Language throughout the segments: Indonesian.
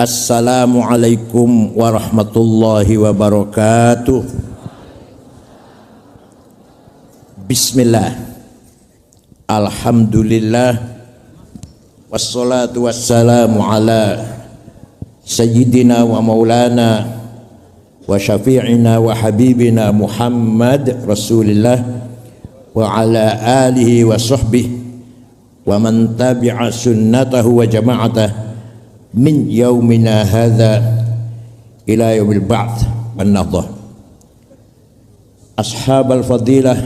Assalamualaikum warahmatullahi wabarakatuh. Bismillah. Alhamdulillah. Wassalatu wassalamu ala sayyidina wa maulana wa syafi'ina wa habibina Muhammad Rasulillah wa ala alihi wa sahbihi wa man tabi'a sunnatahu wa jama'atah min yaumina hadha ila yaumil ba'ts wan nahdhah. Ashabal fadilah,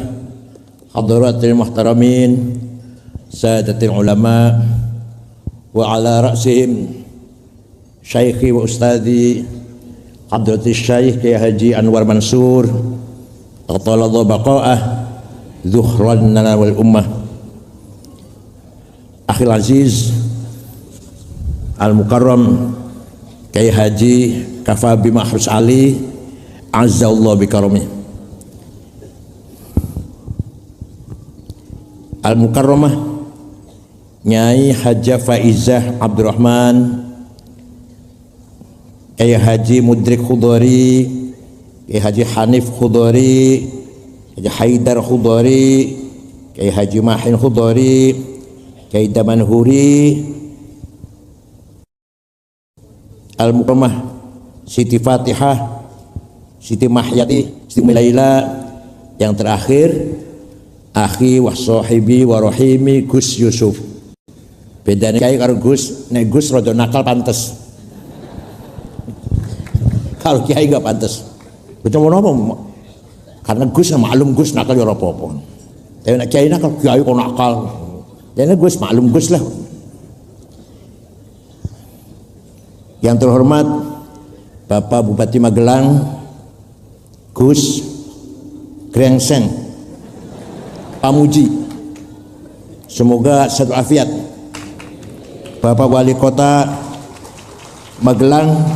hadratil muhtaramin, sadatil ulama, wa ala ra'sihim syaikhi wa ustadhi hadratil syaikh Kiai Haji Anwar Mansur atalallahu baqa'ah zuhran lana wal ummah. Akhil aziz Al-Mukarram Kiai Haji Kafabi Mahrus Ali Azzallahu bikarami. Al-Mukarramah Nyai Hajah Faizah Abdurrahman, Kiai Haji Mudrik Khudari, Kiai Haji Hanif Khudari, Kiai Haidar Khudari, Kiai Haji Mahin Khudari, Kiai Damanhuri, Al-Mukarramah Siti Fatihah, Siti Mahyati, Siti Laila, yang terakhir akhi wa sahibi wa rahimi Gus Yusuf. Bedanya kiai karo Gus, nek Gus rada nakal pantes. Kalau kiai enggak pantes. Betul apa? Karena Gus maklum Gus nakal ya ora apa-apa. Tapi nek kiai nakal, kiai kok nakal. Jadi Gus maklum Gus lah. Yang terhormat Bapak Bupati Magelang Gus Grengseng Pamuji, semoga sehat afiat. Bapak Wali Kota Magelang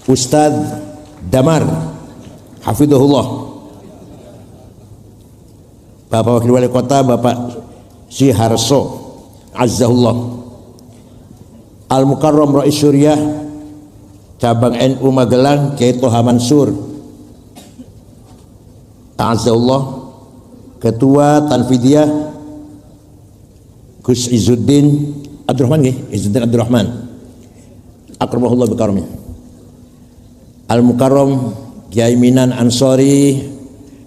Ustadz Damar Hafidhullah, Bapak Wakil Wali Kota Bapak Siharso Azzahullah, Al-Mukarram Rais Syuriah Cabang NU Magelang Kiai Toha Mansur Ta'azzallah, Ketua Tanfidiyah Gus Izzuddin Abdurrahman, Izzuddin Abdurrahman akramahullah bikarami. Al-Mukarram Kiai Minan Ansori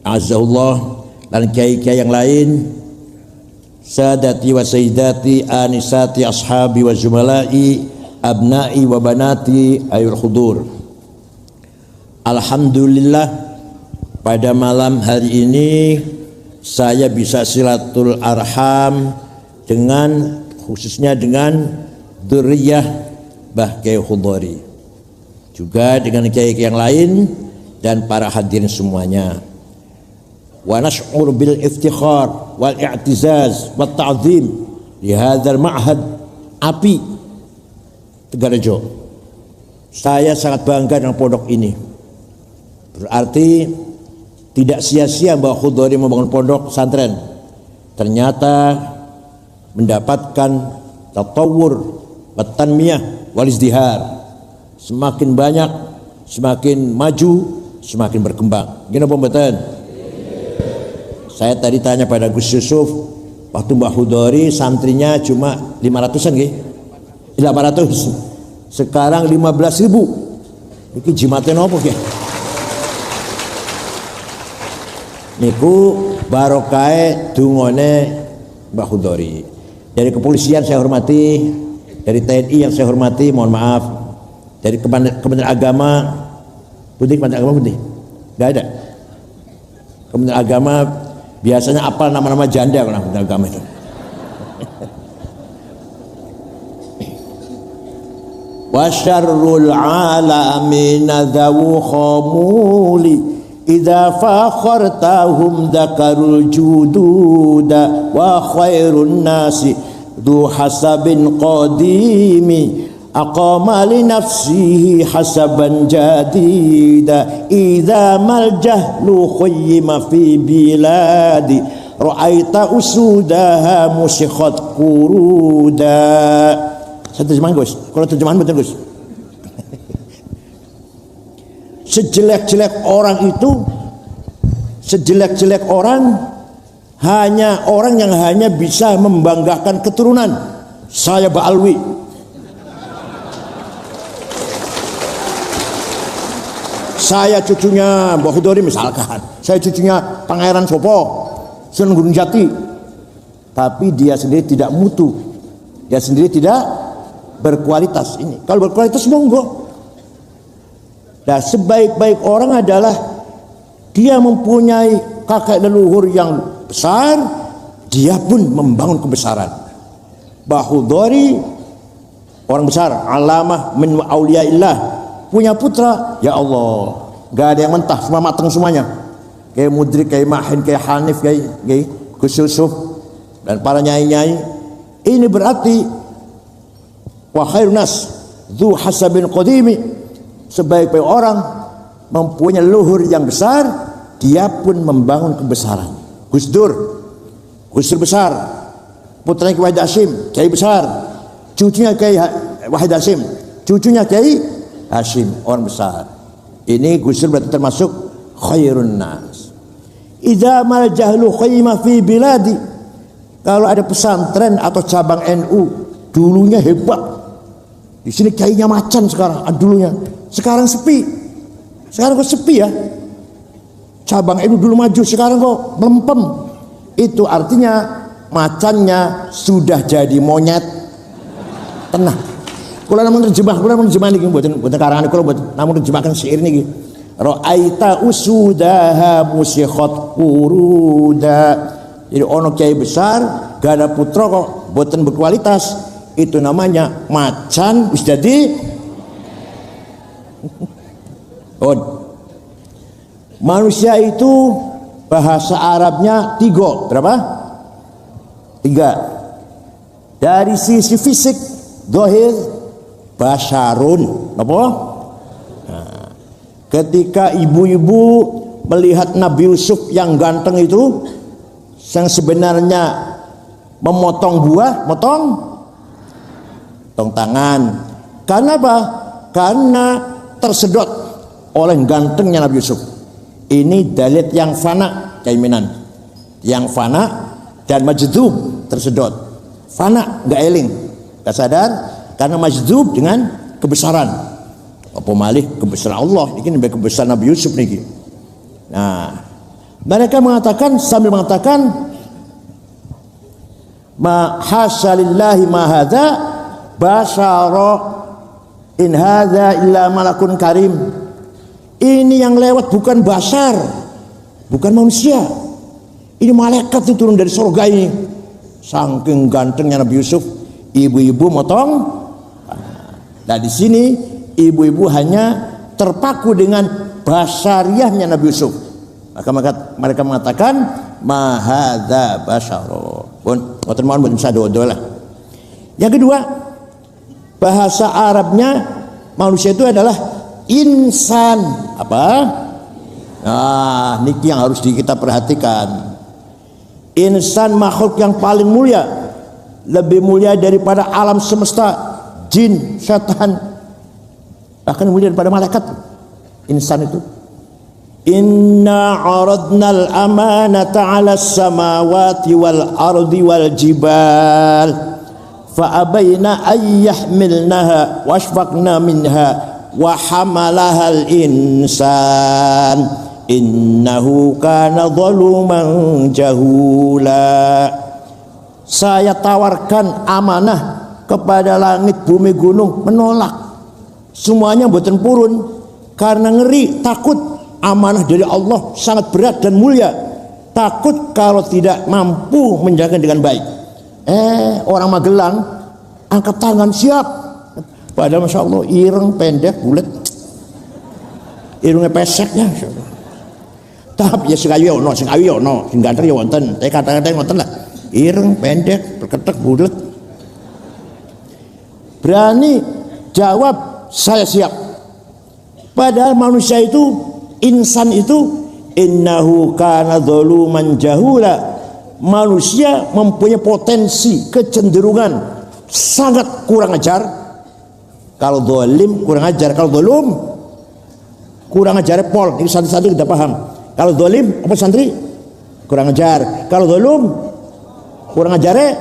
Azzahullah, dan kiai-kiai yang lain, sadati wa sayyidati anisati ashabi wa zumalai abnai wa banati ayul khudur. Alhamdulillah, pada malam hari ini saya bisa silatul arham dengan, khususnya dengan dzurriyyah Mbah Kiai Khudari, juga dengan kiai yang lain dan para hadirin semuanya. Wa nash'ur bil iftikhar wal i'tizaz wat ta'zim li hadzal ma'had api Tegarejo. Saya sangat bangga dengan pondok ini. Berarti tidak sia-sia Mbah Khudari membangun pondok pesantren. Ternyata mendapatkan tatawur wa tanmiyah wal izdihar. Semakin banyak, semakin maju, semakin berkembang. Gini pembetan. Saya tadi tanya pada Gus Yusuf, waktu Mbah Khudari santrinya cuma 500-an nggih. 800. Sekarang 15.000. Iki jimate nopo nggih? Niku barokahe dungane Mbah Khudari. Dari kepolisian saya hormati, dari TNI yang saya hormati, mohon maaf, dari Kementerian Agama, Kementerian Agama putih, nggak ada. Kementerian Agama biasanya apal nama-nama janda kalau Kementerian Agama itu. Wa syarrul alamin dzawu khamuli idza fakhartahum dzakarul jududa wa khairun nasi du hasabin qadimi aqama li nafsihi hasaban jadida idza mal jahlu khayyima fi biladi ra'aita usudaha musikhat kuruda. Saya terjemahan Gus, kalau terjemahan betul Gus. sejelek-jelek orang hanya orang yang hanya bisa membanggakan keturunan. Saya Ba'alwi, saya cucunya Mbah Khudori misalkan, saya cucunya Pangeran Sopo, Sunan Gunung Jati, tapi dia sendiri tidak mutu, dia sendiri tidak berkualitas. Ini kalau berkualitas monggo. Nah, sebaik-baik orang adalah dia mempunyai kakek leluhur yang besar, dia pun membangun kebesaran. Mbah Khudori orang besar, alamah min auliyaillah, punya putra, ya Allah, gak ada yang mentah, semua matang semuanya. Kayak Mudrik, kayak Mahin, kayak Hanif, kayak Gus Yusuf dan para nyai-nyai. Ini berarti wa khairun nas dzu hasabin qadimi, sebaik-baik orang mempunyai leluhur yang besar, dia pun membangun kebesaran. Gus Dur besar, putranya Kiai Wahid Hasyim, Kiai besar, cucunya Kiai Wahid Hasyim, cucunya Kiai Hasyim, orang besar. Ini Gus Dur berarti termasuk khairun nas. Idza mal jahlu khaymah fi biladi, kalau ada pesantren atau cabang NU dulunya hebat, di sini kiainya macan sekarang, dulunya sekarang sepi. Sekarang kok sepi ya? Cabang NU dulu maju, sekarang kok melempem. Itu artinya macannya sudah jadi monyet. Tenang. Kula namun terjemah niki mboten karangan kula namun terjemahkan syair niki. Ra'aita usudaha musikhat quruda. Jadi ono kiai besar, gak ada putra kok mboten berkualitas. Itu namanya macan wis dadi. Manusia itu bahasa Arabnya 3. Berapa? 3. Dari sisi fisik, dohir, basyarun. Apa? Nah, ketika ibu-ibu melihat Nabi Yusuf yang ganteng itu, yang sebenarnya memotong buah, motong tangan. Karena apa? Karena tersedot oleh gantengnya Nabi Yusuf. Ini dalil yang fana, keimanan yang fana dan majdub, tersedot. Fana, nggak eling, nggak sadar, karena majdub dengan kebesaran. Apa malih kebesaran Allah, ini kebesaran Nabi Yusuf nih. Nah, mereka mengatakan sambil mengatakan ma hasalillahi ma hadza basyara in hadza illa malakun karim. Ini yang lewat bukan basar, bukan manusia. Ini malaikat itu turun dari surga ini. Saking gantengnya Nabi Yusuf, ibu-ibu motong. Nah, di sini ibu-ibu hanya terpaku dengan basariahnya Nabi Yusuf. Maka mereka mengatakan ma hadza basyara. Pun ngoten mawon mboten sadodo lah. Yang kedua, bahasa Arabnya manusia itu adalah insan. Apa? Nah, niki yang harus kita perhatikan. Insan makhluk yang paling mulia, lebih mulia daripada alam semesta, jin, setan, bahkan mulia daripada malaikat. Insan itu. Inna aradnal amanata 'alas samawati wal ardi wal jibal fa abaina ay yahmilnaha washfaqna minha wa hamalahal insan innahu kana zaluman jahula. Saya tawarkan amanah kepada langit bumi gunung, menolak. Semuanya mboten purun karena ngeri, takut. Amanah dari Allah sangat berat dan mulia. Takut kalau tidak mampu menjaga dengan baik. Orang Magelang angkat tangan siap. Padahal Masya Allah ireng pendek bulat, irungnya peseknya. Tapi ya sing ayu ono, sing ganteng ya wonten. Tapi kata-kata wonten lah. Ireng pendek, berketek bulat. Berani jawab saya siap. Padahal manusia itu, insan itu, innahu kana zaluman jahula. Manusia mempunyai potensi, kecenderungan sangat kurang ajar. Kalau zalim kurang ajar, kalau zalum kurang ajar pol, ini santri-santri kita paham. Kalau dolim apa santri? Kurang ajar. Kalau dolum kurang ajare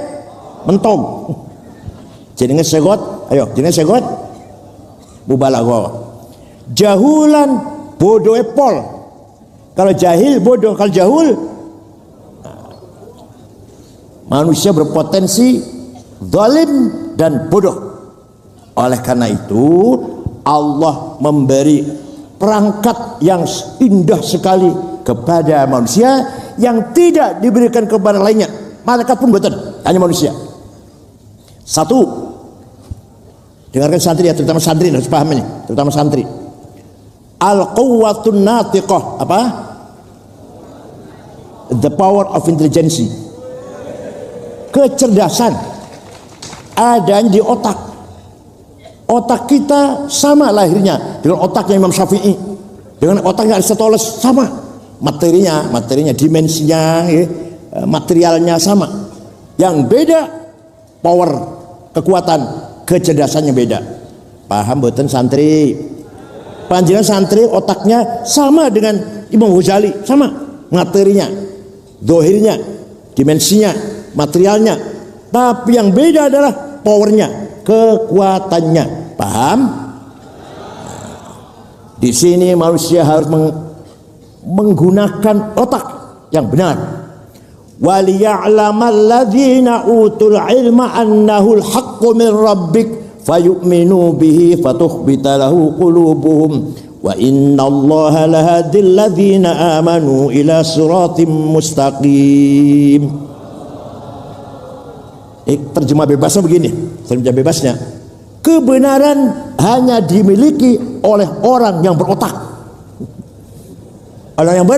mentong. Jenenge segot, ayo jenenge segot mubalaghah. Jahulan bodoh pol. Kalau jahil bodoh, kalau jahul manusia berpotensi zalim dan bodoh. Oleh karena itu Allah memberi perangkat yang indah sekali kepada manusia yang tidak diberikan kepada lainnya. Malaikat pun betul, hanya manusia. Satu, dengarkan santri ya, terutama santri harus paham ini, terutama santri. Al-quwwatun natiqah, apa? The power of intelligence. Kecerdasan adanya di otak. Otak kita sama lahirnya dengan otaknya Imam Syafi'i, dengan otaknya Aristoteles sama, materinya, dimensinya, materialnya sama. Yang beda power, kekuatan, kecerdasannya beda. Paham boten santri? Panjenengan santri otaknya sama dengan Imam Ghazali, sama materinya, dohirnya, dimensinya, materialnya. Tapi yang beda adalah powernya, kekuatannya. Paham? Di sini manusia harus menggunakan otak yang benar. Waliya'lamal ladzina utul ilma annahu al-haqqu min rabbik fayu'minu bihi fatukhbita lahu qulubuhum wa innallaha lahadil ladzina amanu ila siratim mustaqim. Terjemah bebasnya begini, terjemah bebasnya, kebenaran hanya dimiliki oleh orang yang berotak, orang yang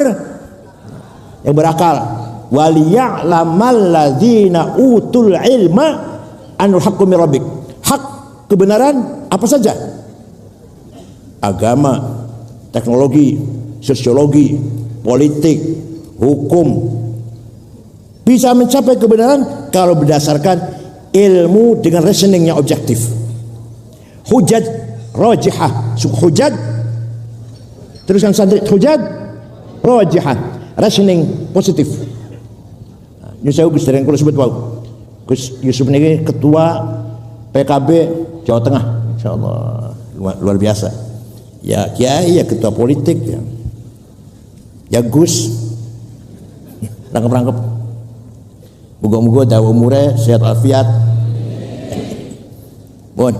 berakal. Waliya'lamal ladzina utul ilma anul haqqu min rabbik. Hak, kebenaran apa saja? Agama, teknologi, sosiologi, politik, hukum. Bisa mencapai kebenaran kalau berdasarkan ilmu dengan reasoning yang objektif. Hujjat rajihah, hujjat teruskan santri, hujjat rajihah, reasoning positif. Ini saya sering kalau sebut wow. Gus Yusuf ini ketua PKB Jawa Tengah, insyaallah luar biasa. Ya kiai, ya ketua politik, ya Gus rangkep. Moga-moga dawa umure sehat afiat. Bon.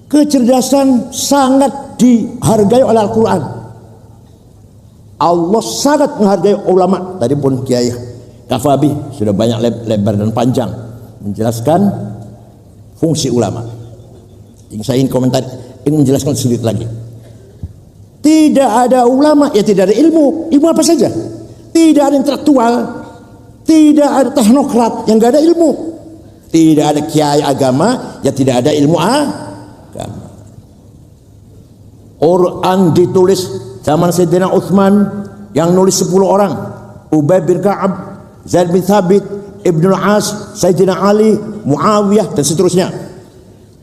Kecerdasan sangat dihargai oleh Al-Quran. Allah sangat menghargai ulama. Tadi pun Kiai Kafabi sudah banyak lebar dan panjang menjelaskan fungsi ulama. Yang saya ingin komentar, ingin menjelaskan sedikit lagi. Tidak ada ulama, ya tidak ada ilmu. Ilmu apa saja? Tidak ada intelektual, tidak ada teknokrat yang tidak ada ilmu. Tidak ada kiai agama, ya tidak ada ilmu agama. Quran ditulis zaman Sayyidina Utsman, yang nulis 10 orang. Ubay bin Ka'ab, Zaid bin Thabit, Ibnu As, Sayyidina Ali, Muawiyah dan seterusnya.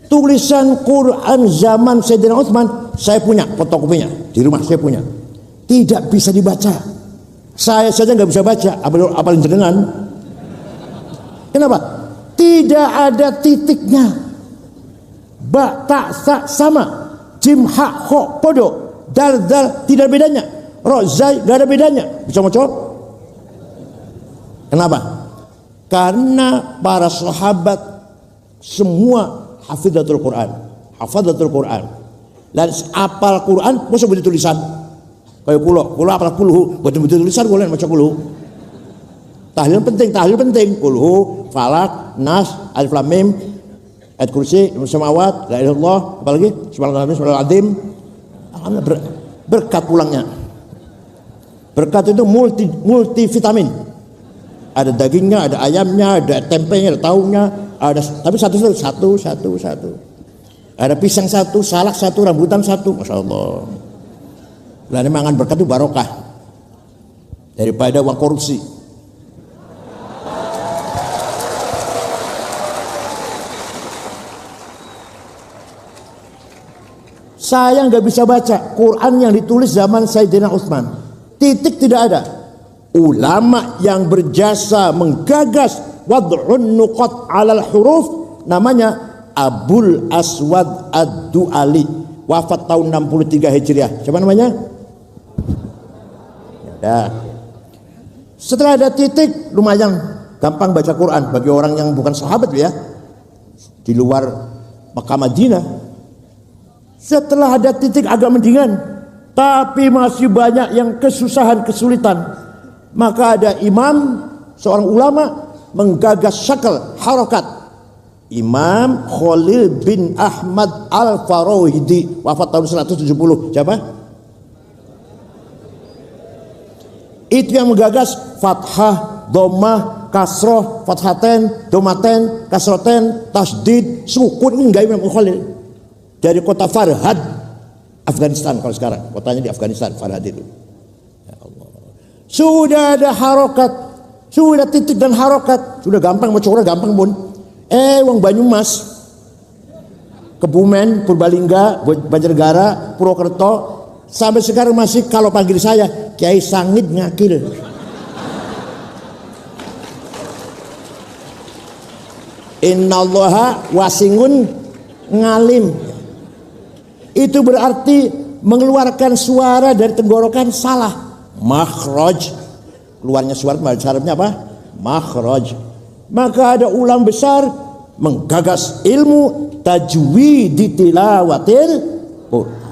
Tulisan Quran zaman Sayyidina Utsman saya punya fotokopinya di rumah, saya punya. Tidak bisa dibaca. Saya saja nggak bisa baca, apalagi jenengan. Kenapa? Tidak ada titiknya. Ba, ta, sa sama. Jim, ha, kho, podo. Dal, dal tidak ada bedanya. Ro, zai nggak ada bedanya. Bisa moco? Kenapa? Karena para sahabat semua hafizatul Quran, hafizatul Quran. Dan apal Quran, masa betul tulisan. Kayak kulo apal kulhu, betul tulisan boleh baca kulhu. Tahlil penting. Kulhu, falak, nas, alif lam mim, ayat kursi, samawat, la ilaha illallah, apalagi subhanallah azim. Alhamdulillah berkat pulangnya. Berkat itu multi vitamin. Ada dagingnya, ada ayamnya, ada tempenya, ada tahunya, ada tapi satu. Ada pisang satu, salak satu, rambutan satu, masya Allah. Lalu mangan berkat itu barokah daripada uang korupsi. Saya nggak bisa baca Quran yang ditulis zaman Sayyidina Utsman. Titik tidak ada. Ulama yang berjasa menggagas wad'un nuqat 'alal huruf namanya Abul Aswad Ad-Du'ali, wafat tahun 63 Hijriah. Siapa namanya? Ya. Setelah ada titik, lumayan gampang baca Quran bagi orang yang bukan sahabat ya, di luar Makkah Madinah. Setelah ada titik agak mendingan, tapi masih banyak yang kesusahan, kesulitan. Maka ada imam, seorang ulama menggagas syakal, harokat. Imam Khalil bin Ahmad Al-Farahidi, wafat tahun 170. Siapa? Itu yang menggagas fathah, dhammah, kasroh, fathaten, domaten, kasroten, tasdid, sukun. Ini enggak Imam Khalil. Dari kota Farhad, Afghanistan kalau sekarang. Kotanya di Afghanistan, Farhad itu. Ya Allah. Sudah ada harokat, sudah titik dan harokat. Sudah gampang, mau coba gampang pun. Wong Banyumas, Kebumen, Purbalingga, Banjarnegara, Purwokerto, sampai sekarang masih kalau panggil saya Kiai Sangit Ngakil. Innallaha wasingun ngalim. Itu berarti mengeluarkan suara dari tenggorokan salah. Makhraj, keluarnya suara syaratnya apa? Makhraj. Maka ada ulama besar menggagas ilmu tajwid di tilawatil Quran.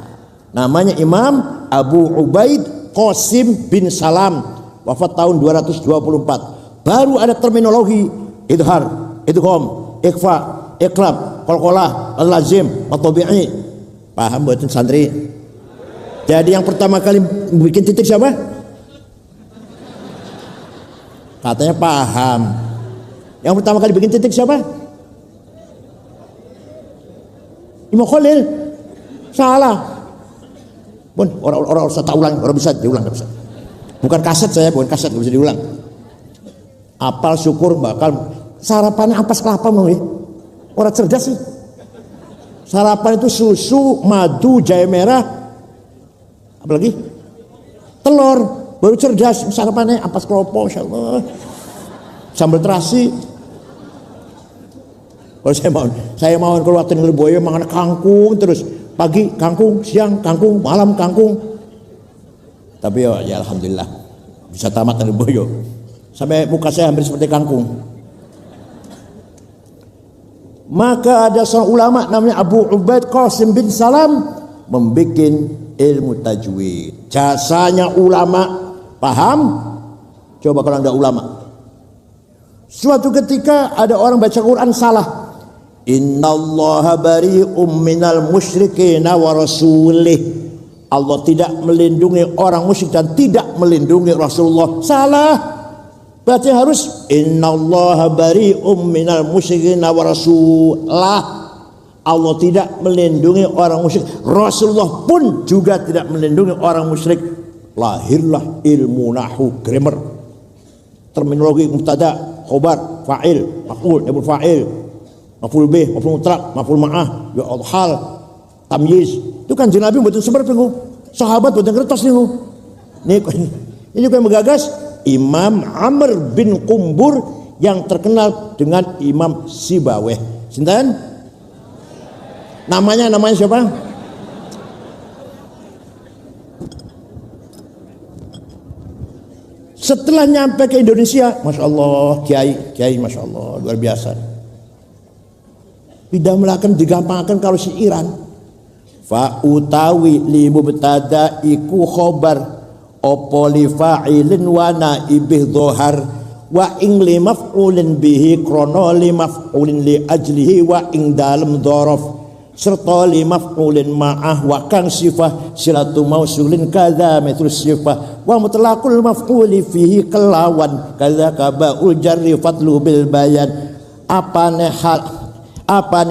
Namanya Imam Abu Ubaid Qasim bin Salam, wafat tahun 224. Baru ada terminologi idhar, idgham, ikhfa, iqlab, qalqalah, al-lazim, at-tabi'i. Paham buatin santri? Jadi yang pertama kali bikin titik siapa? Katanya paham. Yang pertama kali bikin titik siapa? Imam Khalil. Salah. Bun, orang usah tak ulang, orang bisa diulang, nggak bisa. Bukan kaset saya, bukan kaset, nggak bisa diulang. Apal syukur bakal sarapannya ampas kelapa mau ya. Orang cerdas sih. Sarapan itu susu, madu, jahe merah, apalagi telur. Baru cerdas sarapannya ampas kelapa, insya Allah. Sambal terasi. Kalau saya mau keluar dari Lirboyo makan kangkung terus, pagi kangkung, siang kangkung, malam kangkung. Tapi ya alhamdulillah bisa tamat dari Lirboyo. Sampai muka saya hampir seperti kangkung. Maka ada seorang ulama namanya Abu Ubaid Qasim bin Salam membuat ilmu tajwid. Jasanya ulama, paham? Coba kalau enggak ulama. Suatu ketika ada orang baca Quran salah. Innallaha bari'um minal musyrikina wa rasulih. Allah tidak melindungi orang musyrik dan tidak melindungi Rasulullah. Salah. Berarti harus innallaha bari'um minal musyrikina wa rasulah. Allah tidak melindungi orang musyrik. Rasulullah pun juga tidak melindungi orang musyrik. Lahirlah ilmu nahwu grammar. Terminologi mubtada, khobar, fa'il, maf'ul, naibul fa'il, maf'ul bih, maf'ul mutlaq, maf'ul ma'ah, ya Allah, hal, tamyiz. Itu kan Nabi buat sebar pengu. Sahabat buat kertas nih. Ini kan menggagas Imam Amr bin Qumbur yang terkenal dengan Imam Sibaweh. Sinten? Namanya siapa? Setelah nyampe ke Indonesia, masya Allah, kiai, masya Allah, luar biasa. Tidak melakukan digampangkan kalau si Iran. Fa utawi li mubtada iku khobar. Opo li fa'ilin wa naibih dhohar wa ing li maf'ulin bihi krono li maf'ulin li ajlihi wa ing dalem dhorof serta li maf'ulin ma'ah wa kang sifah silatu mausulin kadha mitru sifah wa mutlaqul maf'uli fihi kelawan kadha kaba'ul jarri fatlu bil bayan apane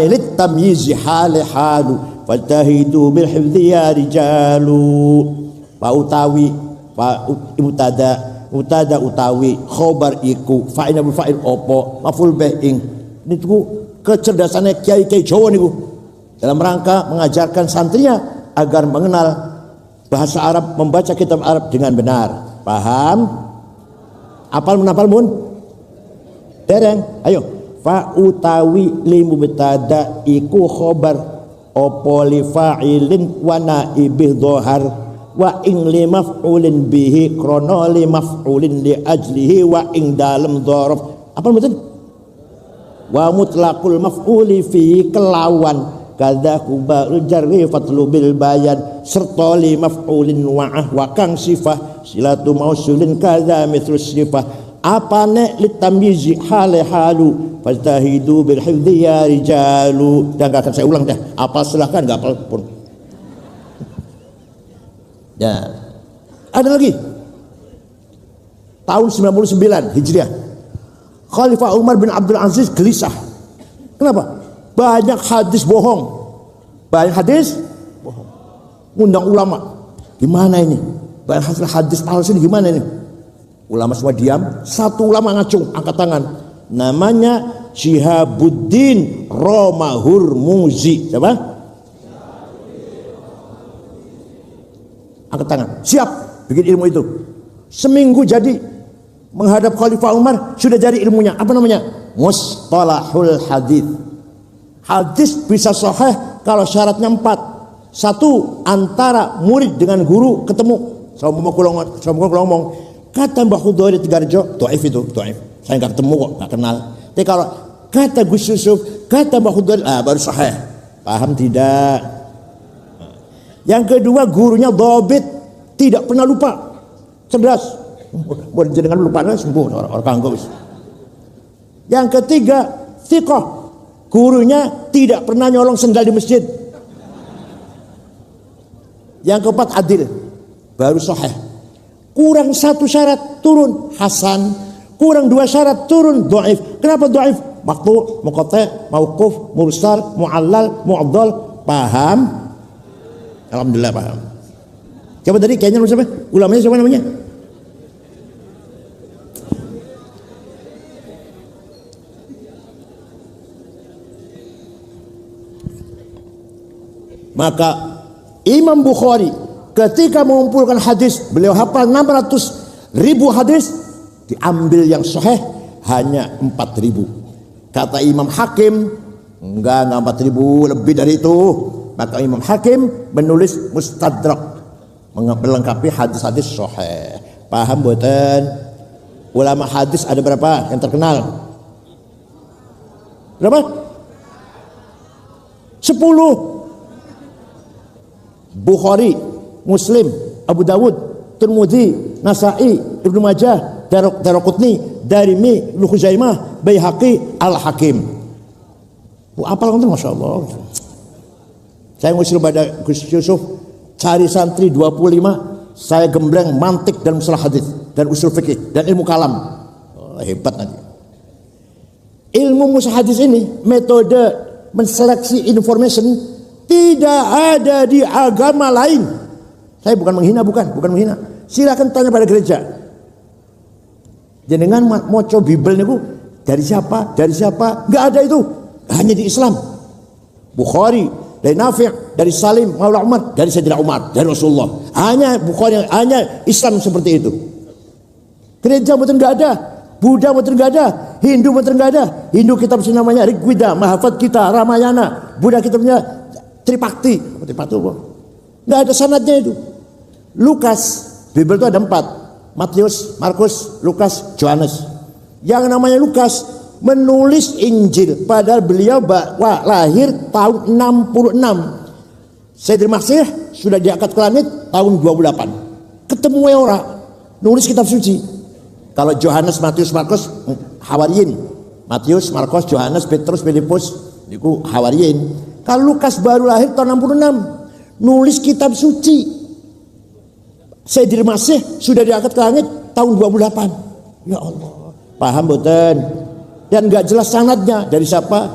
lit tamyizi hali halu fatahidu bil hifdhi ya rijalu pa utawi fa mutada utawi khobar iku fa'il bil fa'il opo maf'ul bih ing niku kecerdasannya kiai Jawa niku dalam rangka mengajarkan santrinya agar mengenal bahasa Arab, membaca kitab Arab dengan benar. Paham? Apal menapal mun? Dereng. Ayo. Fa utawi li mubtada iku khobar opo li fa'ilin wa naibih dhohar wa ing li maf'ulin bihi krono li maf'ulin li ajlihi wa ing dalem dhorof. Apa mboten? Wa mutlaqul maf'uli fi kelawan kadza kubaul jarri fatlubil bayan serta li maf'ulin wa kang sifah silatu mausulin kadza mithlus sifah apane litamyizi hale halu fastahidu bil hifdzi ya rijalu. Dan gak akan saya ulang dah, apa silahkan, gak apa pun ya. Ada lagi tahun 99 Hijriah, Khalifah Umar bin Abdul Aziz gelisah. Kenapa? Banyak hadis bohong, banyak hadis bohong. Undang ulama, gimana ini? Banyak hadis palsu ini, gimana ini? Ulama semua diam. Satu ulama ngacung, angkat tangan. Namanya Syihabuddin Romahurmuzi. Siapa? Angkat tangan. Siap bikin ilmu itu. Seminggu jadi menghadap Khalifah Umar, sudah jadi ilmunya. Apa namanya? Mustalahul hadis. Hadis bisa sahih kalau syaratnya 4. 1, antara murid dengan guru ketemu. Sama ngomong, kata Mbah Khudori Tigarjo, dhaif itu, dhaif. Saya enggak ketemu kok, enggak kenal. Tapi kalau kata Gus Yusuf, kata Mbah Khudori, baru sahih. Paham tidak? Yang kedua, gurunya dhabit, tidak pernah lupa. Cerdas. Boleh jenengan lupa sembuh orang kanggo. Yang ketiga, thiqah. Gurunya tidak pernah nyolong sendal di masjid. Yang keempat, adil, baru sahih. Kurang 1 syarat turun hasan, kurang 2 syarat turun dhaif. Kenapa dhaif? Maqtu', muqatta', mauquf, mursal, mu'allal, mu'dhal. Paham? Alhamdulillah paham. Coba tadi kayaknya siapa? Ulamanya siapa namanya? Maka Imam Bukhari ketika mengumpulkan hadis, beliau hafal 600.000 hadis, diambil yang sahih hanya 4.000. Kata Imam Hakim, enggak 4.000, lebih dari itu. Maka Imam Hakim menulis Mustadrak, melengkapi hadis-hadis sahih. Paham boten? Ulama hadis ada berapa yang terkenal? Berapa? 10. Bukhari, Muslim, Abu Dawud, Tirmidzi, Nasa'i, Ibnu Majah, Daraqutni, Darimi, Ibnu Khuzaimah, Baihaqi, Al-Hakim. Apal kan, Masya Allah. Saya ngusul pada Gus Yusuf, cari santri 25, saya gembleng mantik dan masalah hadis dan usul fikih dan ilmu kalam. Hebat nanti. Ilmu musalah hadis ini, metode menseleksi information tidak ada di agama lain. Saya bukan menghina, bukan menghina. Silakan tanya pada gereja. Jenengan moco Bible niku dari siapa? Enggak ada itu. Hanya di Islam. Bukhari, dari Nafi', dari Salim, Maula Umar, dari Sayyidina Umar, dari Rasulullah. Hanya Bukhari, hanya Islam seperti itu. Gereja betul enggak ada. Buddha betul enggak ada. Hindu betul enggak ada. Hindu kitab namanya Rigveda, Mahafad kita, Ramayana. Buddha kitabnya Tripakti apa? Nggak ada sanadnya itu. Lukas, Bible itu ada 4. Matius, Markus, Lukas, Yohanes. Yang namanya Lukas menulis Injil, padahal beliau lahir tahun 66. Sayyidina Masih sudah diangkat ke langit tahun 28. Ketemu orang nulis kitab suci. Kalau Yohanes, Matius, Markus, Hawariyin. Matius, Markus, Yohanes, Petrus, Filipus, itu Hawariyin. Kalau Lukas baru lahir tahun 66, nulis kitab suci. Sayyidina Masih sudah diangkat ke langit tahun 28. Ya Allah, paham boten? Dan nggak jelas sanadnya, dari siapa,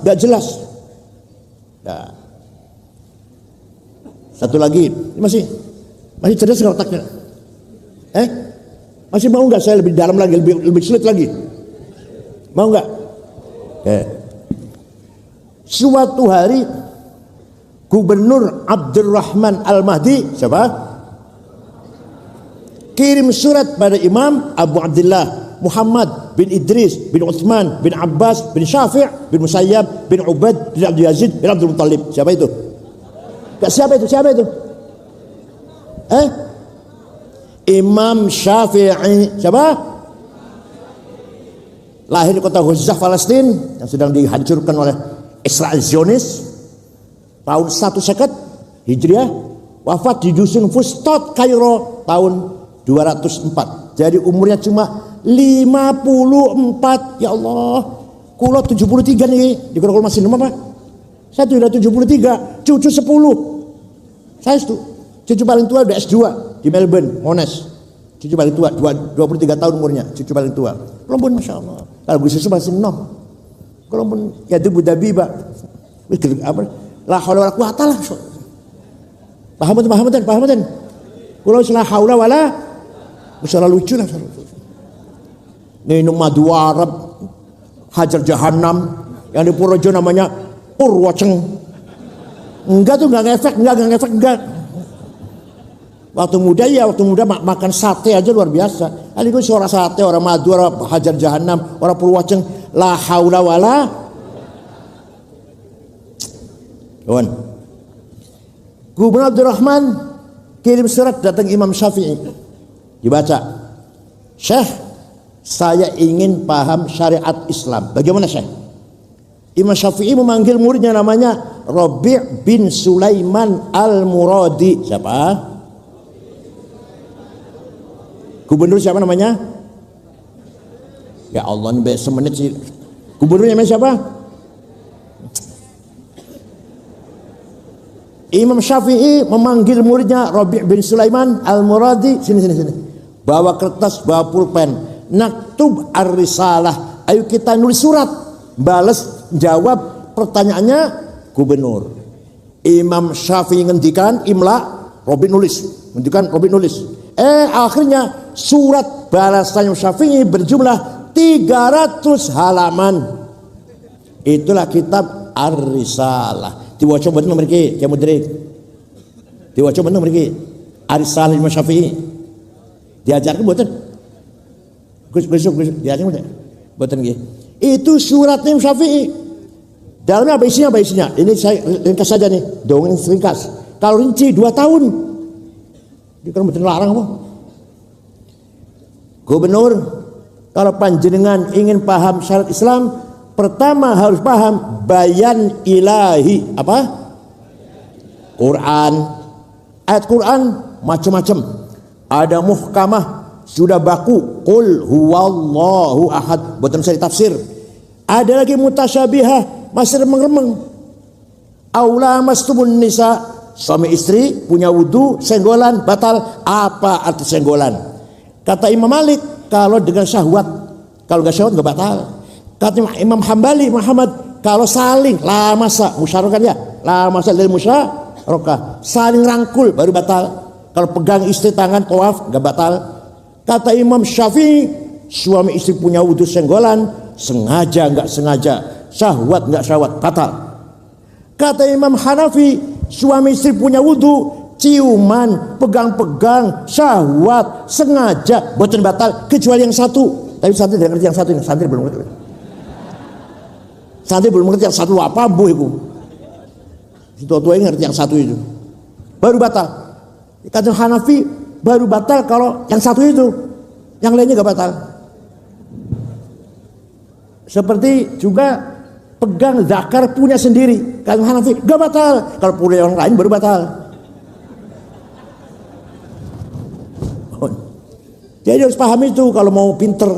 nggak jelas. Nah. Satu lagi, masih cerdas nggak otaknya? Masih mau nggak saya lebih dalam lagi, lebih sulit lagi? Mau nggak? Suatu hari Gubernur Abdurrahman Al-Mahdi siapa? Kirim surat pada Imam Abu Abdullah Muhammad bin Idris bin Utsman bin Abbas bin Syafi' bin Musayyab bin Ubaid bin Abdul Yazid bin Abdul Muttalib. Siapa itu? Siapa itu? Siapa itu? Imam Syafi'i. Siapa? Lahir di kota Ghazah, Palestina yang sedang dihancurkan oleh Israel Zionis tahun 1 Hijriah. Wafat di dusun Fustot, Kairo tahun 204. Jadi umurnya cuma 54. Ya Allah, kulo 73 nih. Di kulo masih nomor apa? Saya sudah 73, cucu 10. Saya itu cucu paling tua udah S2 di Melbourne, Monash. Cucu paling tua 23 tahun umurnya, cucu paling tua. Kulo pun Masya Allah. Kalau gue susu masih 6. Kulo pun ya itu Budabi, Pak. Apa? La haula wala quwata lah. Paham betul. Kulo la haula wala, masalah lucu lah. Minum madu Arab, hajar jahanam, yang di Purworejo namanya Purwoceng. Enggak tuh, enggak ngefek. Waktu muda makan sate aja luar biasa. Kali itu suara sate, orang madu, orang hajar jahanam, orang Purwoceng. La haula wala. Kawan, Gubernur Abdurrahman kirim surat datang Imam Syafi'i. Dibaca, Syekh, saya ingin paham syariat Islam. Bagaimana Syekh? Imam Syafi'i memanggil muridnya namanya Rabi' bin Sulaiman Al-Muradi. Siapa? Gubernur siapa namanya? Ya Allah, ini semenit sih. Gubernurnya namanya siapa? Imam Syafi'i memanggil muridnya Rabi' bin Sulaiman Al-Muradi. Sini. Bawa kertas, bawa pulpen. Naktub ar-risalah. Ayo kita nulis surat. Balas jawab pertanyaannya gubernur. Imam Syafi'i ngendikan imla, Rabi' nulis. Akhirnya surat balasan Imam Syafi'i berjumlah 300 halaman. Itulah kitab ar-risalah. Diwaca bener mriki, Ki Mudrik. Diwaca bener mriki. Ar-risalah Imam Syafi'i. Diajarkan mboten? Besok diajarkan mboten? Mboten nggih. Itu surat Imam Syafi'i. Dalamnya apa isinya? Ini saya ringkas saja nih, dongeng ringkas. Kalau rinci 2 tahun. Dia kan mboten larang apa? Gubernur, kalau panjenengan ingin paham syariat Islam, pertama harus paham bayan ilahi. Apa? Quran. Ayat Quran macam-macam. Ada muhkamah, sudah baku, qul huwallahu ahad, buatan saya tafsir. Ada lagi mutasyabihah, masih remeng-remeng. Aula mastumun nisa, suami istri punya wudu, senggolan batal. Apa arti senggolan? Kata Imam Malik, kalau dengan syahwat, kalau nggak syahwat nggak batal. Kata Imam Hambali Muhammad, kalau saling la masa musyarakah ya, la masa dari musyarakah, saling rangkul baru batal. Kalau pegang istri tangan tawaf nggak batal. Kata Imam Syafi'i, suami istri punya wudu senggolan, sengaja nggak sengaja, syahwat nggak syahwat, batal. Kata Imam Hanafi, suami istri punya wudu, ciuman, pegang-pegang, syahwat, sengaja, boten batal, kecuali yang satu. Tapi santri tidak ngerti yang satu ini, santri belum ngerti. Santri belum ngerti yang satu apa bu itu. Si tua-tua ini ngerti yang satu itu, baru batal. Kata Hanafi, baru batal kalau yang satu itu, yang lainnya gak batal. Seperti juga pegang zakar punya sendiri, kata Hanafi gak batal, kalau punya orang lain baru batal. Jadi harus paham itu kalau mau pinter.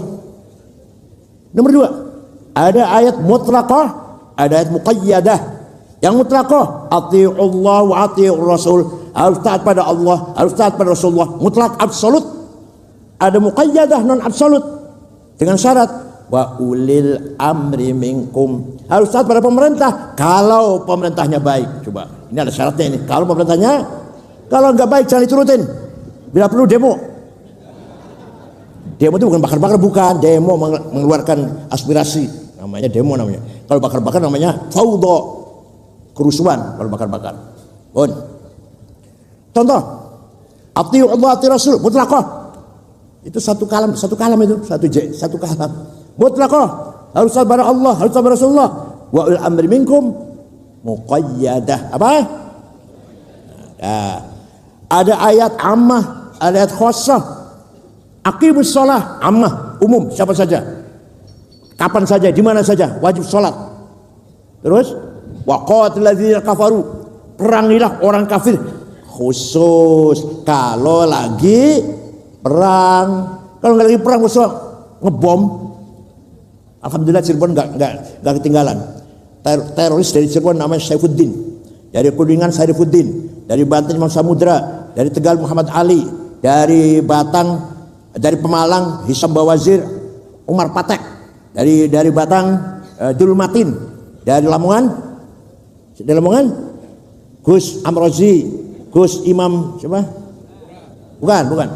Nomor 2, ada ayat mutlaqah, ada ayat muqayyadah. Yang mutlaqah, ati'ullah wa ati'ur rasul, harus taat pada Allah, harus taat pada Rasulullah, mutlak absolut. Ada muqayyadah non absolut dengan syarat wa ulil amri minkum, harus taat pada pemerintah kalau pemerintahnya baik. Coba, ini ada syaratnya ini. Kalau pemerintahnya, kalau nggak baik jangan diturutin. Bila perlu demo. Demo itu bukan bakar-bakar, bukan. Demo mengeluarkan aspirasi, namanya demo namanya. Kalau bakar-bakar namanya fawdo, kerusuhan kalau bakar-bakar. Pun. Contoh, atii'u Allah atii'u Rasul mutlaqah. Itu satu kalam itu, satu kalam. Mutlaqah, harus sabar Allah, harus sabar Rasulullah. Wa ul amri minkum muqayyadah. Apa? Nah, ada ayat ammah, ada ayat khassah. Aqimus shalah ammah, umum, siapa saja. Kapan saja, di mana saja wajib salat. Terus wa qatil ladzina kafaru, perangilah orang kafir, khusus kalau lagi perang. Kalau nggak lagi perang musuh ngebom, alhamdulillah Cirebon nggak ketinggalan. Teroris dari Cirebon namanya Saifuddin, dari Kuningan Saifuddin, dari Banten Imam Samudra, dari Tegal Muhammad Ali, dari Batang, dari Pemalang Hisam Bawazir, Umar Patek, dari Batang Dul Matin, dari Lamongan Gus Amrozi, Gus Imam siapa? Bukan.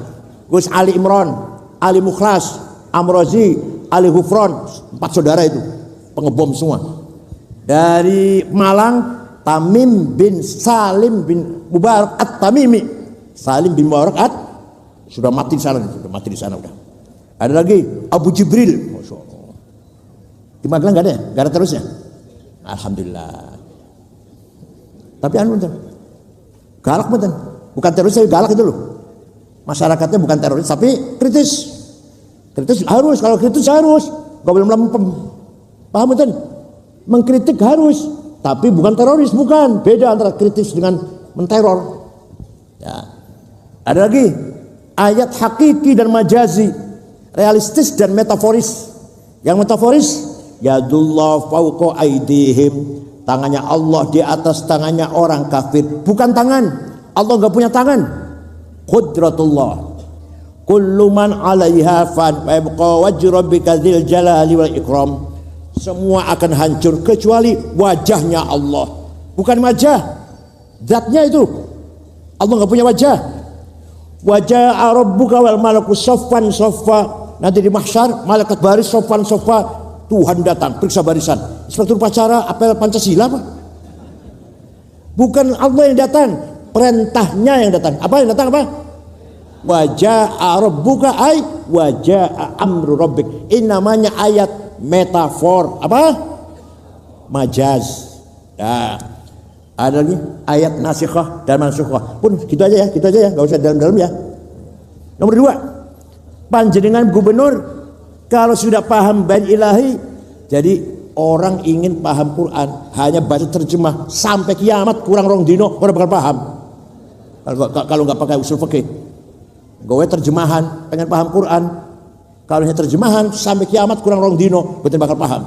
Gus Ali Imron, Ali Mukhlas, Amrozi, Ali Hufron, 4 saudara itu pengebom semua. Dari Malang Tamim bin Salim bin Mubarak At-Tamimi. Salim bin Mubarak sudah mati di sana udah. Ada lagi Abu Jibril, Masya Allah. Di Magelang nggak ada ya? Nggak ada terusnya? Alhamdulillah. Tapi galak betul. Bukan teroris, galak itu loh. Masyarakatnya bukan teroris, tapi kritis harus. Kalau kritis harus, nggak boleh melempem. Paham betul? Mengkritik harus, tapi bukan teroris, bukan. Beda antara kritis dengan menteror. Ya. Ada lagi ayat hakiki dan majazi, realistis dan metaforis. Yang metaforis, yadullah fauqa aidihim, tangannya Allah di atas tangannya orang kafir. Bukan tangan, Allah nggak punya tangan. Qudratullah, kullu man 'alaiha fan wa yabqa wajhu rabbika dzil jalali wal ikram. Semua akan hancur kecuali wajahnya Allah. Bukan wajah, zatnya itu. Allah nggak punya wajah. Wajah rabbuka wal malaku saffan saffa. Nanti di mahsyar malaikat baris saffan saffa, Tuhan datang periksa barisan. Inspektur upacara apel Pancasila apa? Bukan Allah yang datang, perintahnya yang datang. Apa yang datang apa? Wajah rabbuka ay wajah amru rabbik. Ini namanya ayat metafor, apa? Majaz. Nah, ada lagi ayat nasikhah dan mansukhah. Pun gitu aja ya, nggak usah dalam-dalam ya. Nomor 2, panjenengan gubernur kalau sudah paham bain ilahi, jadi orang ingin paham Quran hanya baca terjemah sampai kiamat kurang rong dino orang bakal paham. Kalau nggak pakai usul fikih, gue terjemahan pengen paham Quran, kalau hanya terjemahan sampai kiamat kurang rong dino betul bakal paham.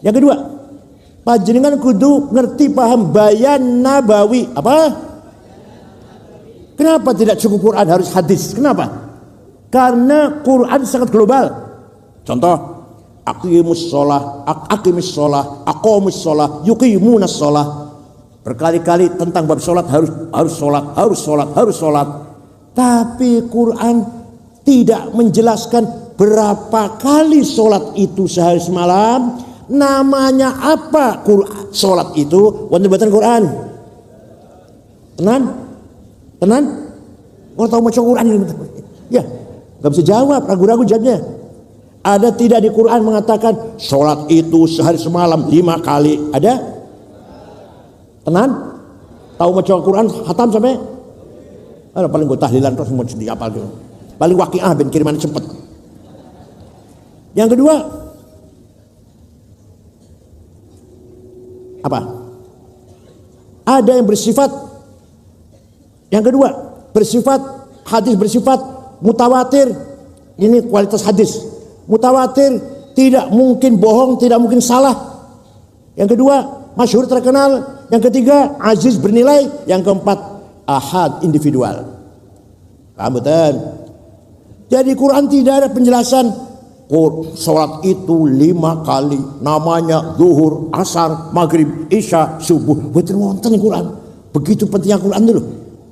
Yang kedua, panjenengan kudu ngerti paham bayan nabawi. Apa? Kenapa tidak cukup Quran, harus hadis? Kenapa? Karena Quran sangat global. Contoh, aqimus sholah, aqomus sholah, yuqimunas sholah. Berkali-kali tentang bab sholat, harus sholat. Tapi Quran tidak menjelaskan berapa kali sholat itu sehari semalam. Namanya apa Quran sholat itu? Wonten boten Quran? Tenan? Mau tahu maca Quran ini? Ya, nggak bisa jawab, ragu-ragu jawabnya. Ada tidak di Quran mengatakan sholat itu sehari semalam 5 kali? Ada? Tenan? Tahu maca Quran khatam sampai? Ada paling gue tahlilan terus mau di apal dulu. Paling waqiah ben kiriman cepet. Yang kedua, apa? Ada yang bersifat, yang kedua bersifat hadis, bersifat mutawatir. Ini kualitas hadis mutawatir, tidak mungkin bohong, tidak mungkin salah. Yang kedua masyhur, terkenal. Yang ketiga aziz, bernilai. Yang keempat ahad, individual. Paham betul? Jadi Quran tidak ada penjelasan sholat itu 5 kali, namanya zuhur, asar, maghrib, isya, subuh. Betul wonten Quran. Begitu pentingnya Quran dulu.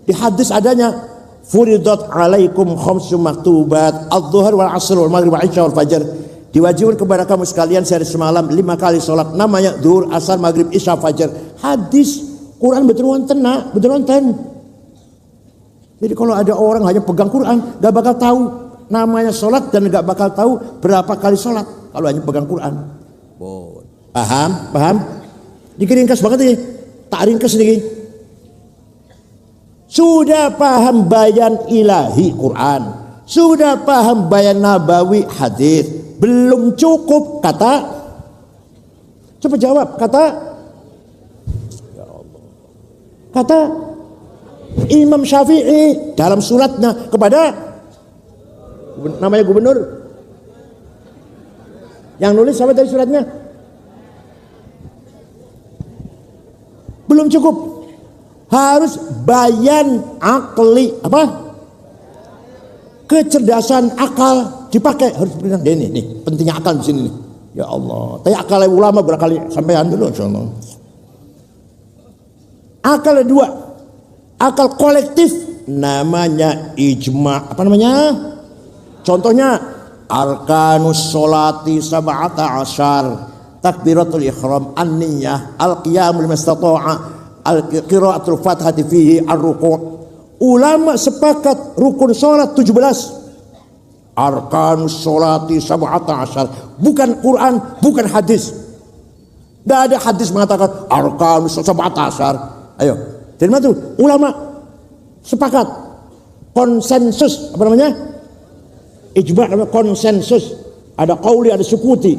Di hadis adanya furidat alaikum khamsu maktubat adz-dzuhur wal asr wal maghrib wal isya wal fajr. Diwajibkan kepada kamu sekalian sehari semalam 5 kali sholat, namanya zuhur, asar, maghrib, isya, fajar. Hadis Quran betul wonten nak, betul wonten. Jadi kalau ada orang hanya pegang Quran, gak bakal tahu namanya sholat dan gak bakal tahu berapa kali sholat kalau hanya pegang Quran. Paham? Paham? Dikiringkas banget ini. Tak ringkas nih. Sudah paham bayan ilahi Quran, sudah paham bayan nabawi hadis, belum cukup kata. Coba jawab kata. Ya Allah. Kata Imam Syafi'i dalam suratnya kepada namanya gubernur. Yang nulis siapa dari suratnya? Belum cukup. Harus bayan akli apa? Kecerdasan akal dipakai, harus benar. Ini nih pentingnya akal di sini nih. Ya Allah. Tapi akal ulama berkali sampean dulu insyaallah. Akal dua. Akal kolektif namanya ijma. Apa namanya? Contohnya arkanus sholati sab'ata asyar, takbiratul ihram, an-niyah, al-qiyamul mastata'a, al-qiraatul fathati fihi, ar-ruku'. Ulama sepakat rukun sholat 17. Arkanus sholati sab'ata asyar. Bukan Quran, bukan hadis. Tidak ada hadis mengatakan arkanus sab'ata asyar. Ayo, dari mana tuh? Ulama sepakat, konsensus, apa namanya? Ijma, namanya konsensus. Ada qauli, ada sukuti.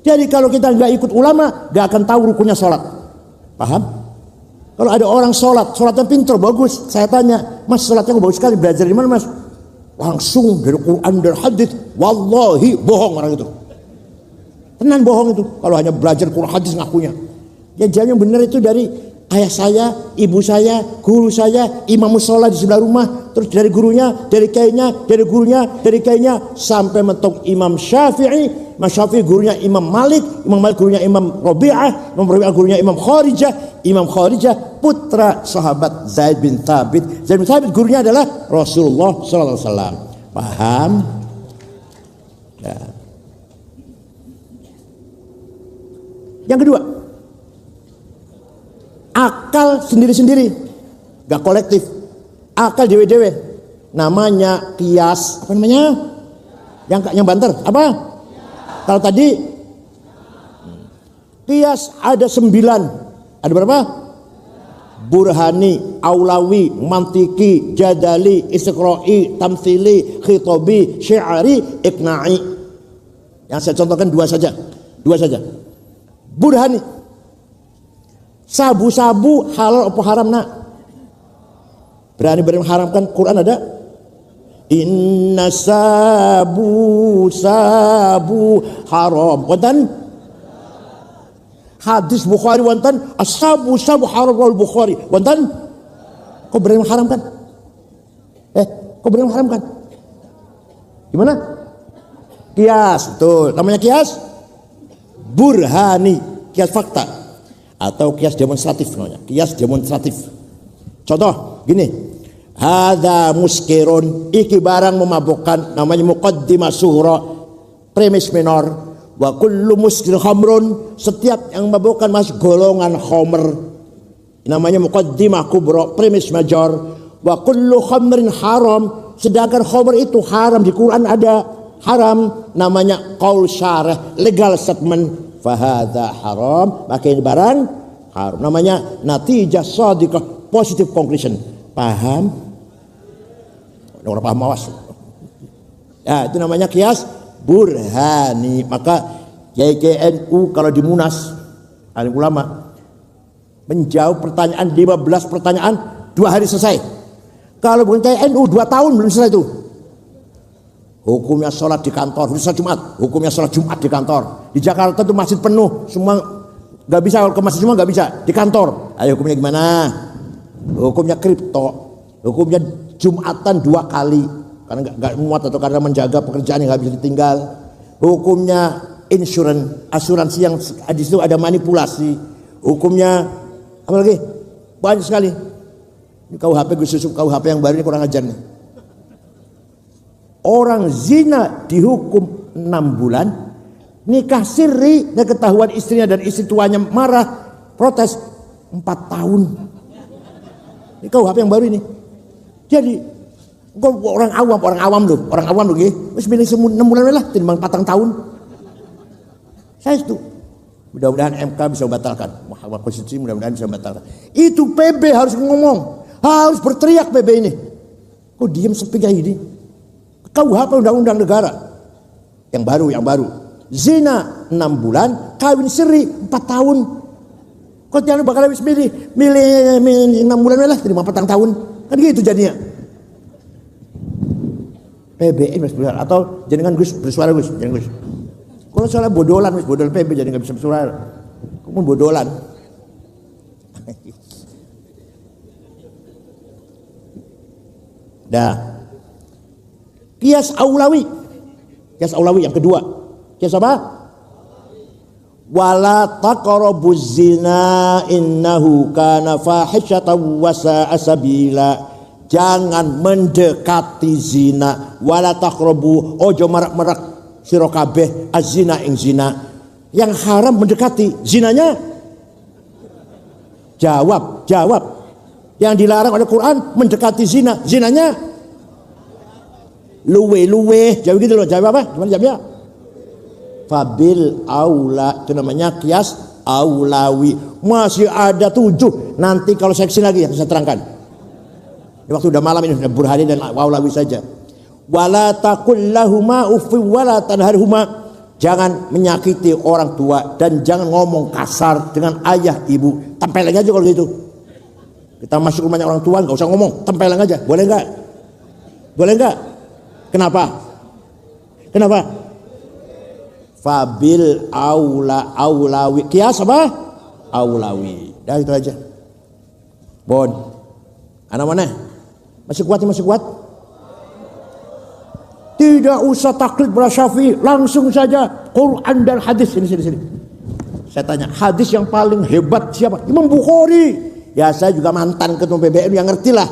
Jadi kalau kita nggak ikut ulama, nggak akan tahu rukunnya sholat. Paham? Kalau ada orang sholatnya pintar, bagus. Saya tanya, mas sholatnya bagus sekali, belajar di mana mas? Langsung dari Quran, dari hadis. Wallahi bohong orang itu. Tenan bohong itu. Kalau hanya belajar Quran hadis ngakunya. Yang benar itu dari ayah saya, ibu saya, guru saya, imam musola di sebelah rumah, terus dari gurunya, dari kayaknya, dari gurunya, dari kayaknya, sampai mentok Imam Syafi'i. Imam Syafi'i gurunya Imam Malik, Imam Malik gurunya Imam Rabi'ah, Imam Rabi'ah gurunya Imam Kharijah, Imam Kharijah putra sahabat Zaid bin Thabit. Zaid bin Thabit gurunya adalah Rasulullah SAW. Paham? Ya. Yang kedua, akal sendiri-sendiri, gak kolektif. Akal dewe-dewe, namanya kias. Apa namanya? Yang banter apa? Kalau tadi kias ada 9. Ada berapa? Burhani, Aulawi, Mantiki, Jadali, Istiqra'i, Tamthili, Khitabi, Syi'ari, Iqna'i. Yang saya contohkan dua saja. Burhani, sabu-sabu halal apa haram nak? Berani mengharamkan Quran ada? Inna sabu haram. Wonten hadis Bukhari wonten asabu haram wal Bukhari. Wonten kok berani mengharamkan? Kok berani mengharamkan? Gimana? Kias, betul. Namanya kias burhani, kias fakta. Atau kias demonstratif namanya. Kias demonstratif. Contoh gini, hadza muskirun, iki barang memabukkan, namanya muqaddimah sughra, premis minor. Wa kullu muskir khamrun, setiap yang memabukkan masuk golongan khamr, namanya muqaddimah kubra, premis major. Wa kullu khamrin haram, sedangkan khamr itu haram, di Quran ada haram, namanya qaul syarih, legal statement. Fahadha haram, maka ini barang haram, namanya natijah shadiqah, positive conclusion. Paham? Orang paham awas. Ya, itu namanya kias burhani. Maka YGNU kalau di Munas, alim ulama, menjawab pertanyaan 15 pertanyaan 2 hari selesai. Kalau bukan YGNU 2 tahun belum selesai itu. Hukumnya sholat di kantor, sholat Jumat. Hukumnya sholat Jumat di kantor. Di Jakarta itu masjid penuh, semua nggak bisa, kalau ke masjid semua nggak bisa. Di kantor, ayo hukumnya gimana? Hukumnya kripto, hukumnya Jumatan 2 kali karena nggak muat atau karena menjaga pekerjaan yang nggak bisa ditinggal. Hukumnya asuransi yang di situ ada manipulasi. Hukumnya apa lagi? Banyak sekali. Ini KUHP Gus Yusuf, KUHP yang baru ini kurang ajar nih. Orang zina dihukum 6 bulan, nikah siri dan ketahuan istrinya dan istri tuanya marah, protes 4 tahun. Ini KUHP yang baru ini. Jadi orang awam loh nggih. Wis milih 6 bulan lah timbang 4 tahun. Saya itu. Mudah-mudahan MK bisa membatalkan. Mahkamah Konstitusi mudah-mudahan bisa membatalkan. Itu PB harus ngomong. Harus berteriak PB ini. Kok diam sepi kayak gini? KUHP undang-undang negara. Yang baru. Zina 6 bulan, kawin siri 4 tahun. Kok jangan bakal habis milih 6 bulan lah, terima 4 tahun. Kan gitu jadinya. PBN Mas Besar atau jenengan Gus bersuara Gus, jenengan Gus. Kalau soal bodolan PB jadi nggak bisa bersuara. Kamu bodolan. Dah. Qiyas aulawi yang kedua. Qiyas apa? Wala taqrabuz zina innahu kana fahisyatan wa sa'a sabila. Jangan mendekati zina. Wala taqrabu, ojo marak-marak sira kabeh azina ing zina. Yang haram mendekati zinanya. Jawab. Yang dilarang oleh Quran mendekati zina. Zinanya luwe. Jawab gitu loh. Jawab apa? Gimana jawabnya? Fabil aula. Itu namanya qiyas aulawi. Masih ada 7. Nanti kalau seksi lagi yang saya terangkan. Ini waktu udah malam ini sudah burhani dan aulawi saja. Wala taqul lahuma uffi wala tanharhuma. Jangan menyakiti orang tua dan jangan ngomong kasar dengan ayah ibu. Tempeleng aja kalau gitu. Kita masuk rumahnya orang tua nggak usah ngomong, tempeleng aja. Boleh nggak? Kenapa? Fabil aulawi. Qiyas apa? Aulawi. Dah itu aja. Bon. Anak mana? Masih kuat? Tidak usah taklid pada Syafi'i, langsung saja Quran dan hadis. Sini. Saya tanya, hadis yang paling hebat siapa? Imam Bukhari. Ya saya juga mantan ketua PBN yang ngerti lah.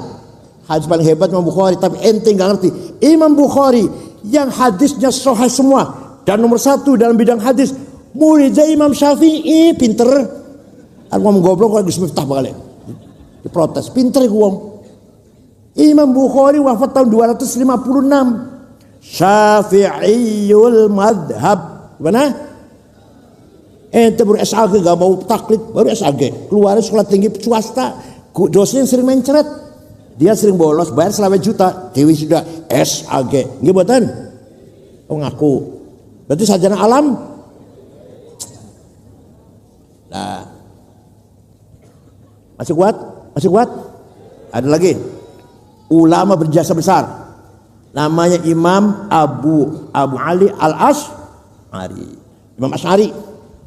Hadis paling hebat Imam Bukhari, tapi ente nggak ngerti. Imam Bukhari yang hadisnya sahih semua dan nomor 1 dalam bidang hadis. Muridnya Imam Syafi'i pinter. Aku ngomong goblok kalau Gus Miftah bakal diprotes. Pinter gue. Imam Bukhari wafat tahun 256. Syafi'iyul madhab. Gimana? Ente baru SAG gak mau taklid, baru SAG. Keluarnya sekolah tinggi swasta. Dosennya sering mencret. Dia sering bolos, bayar selama juta. Dewi sudah SAG. Nggih mboten? Oh ngaku. Berarti sarjana alam. Nah. Masih kuat? Ada lagi. Ulama berjasa besar. Namanya Imam Abu Ali Al-Asy'ari. Imam Asy'ari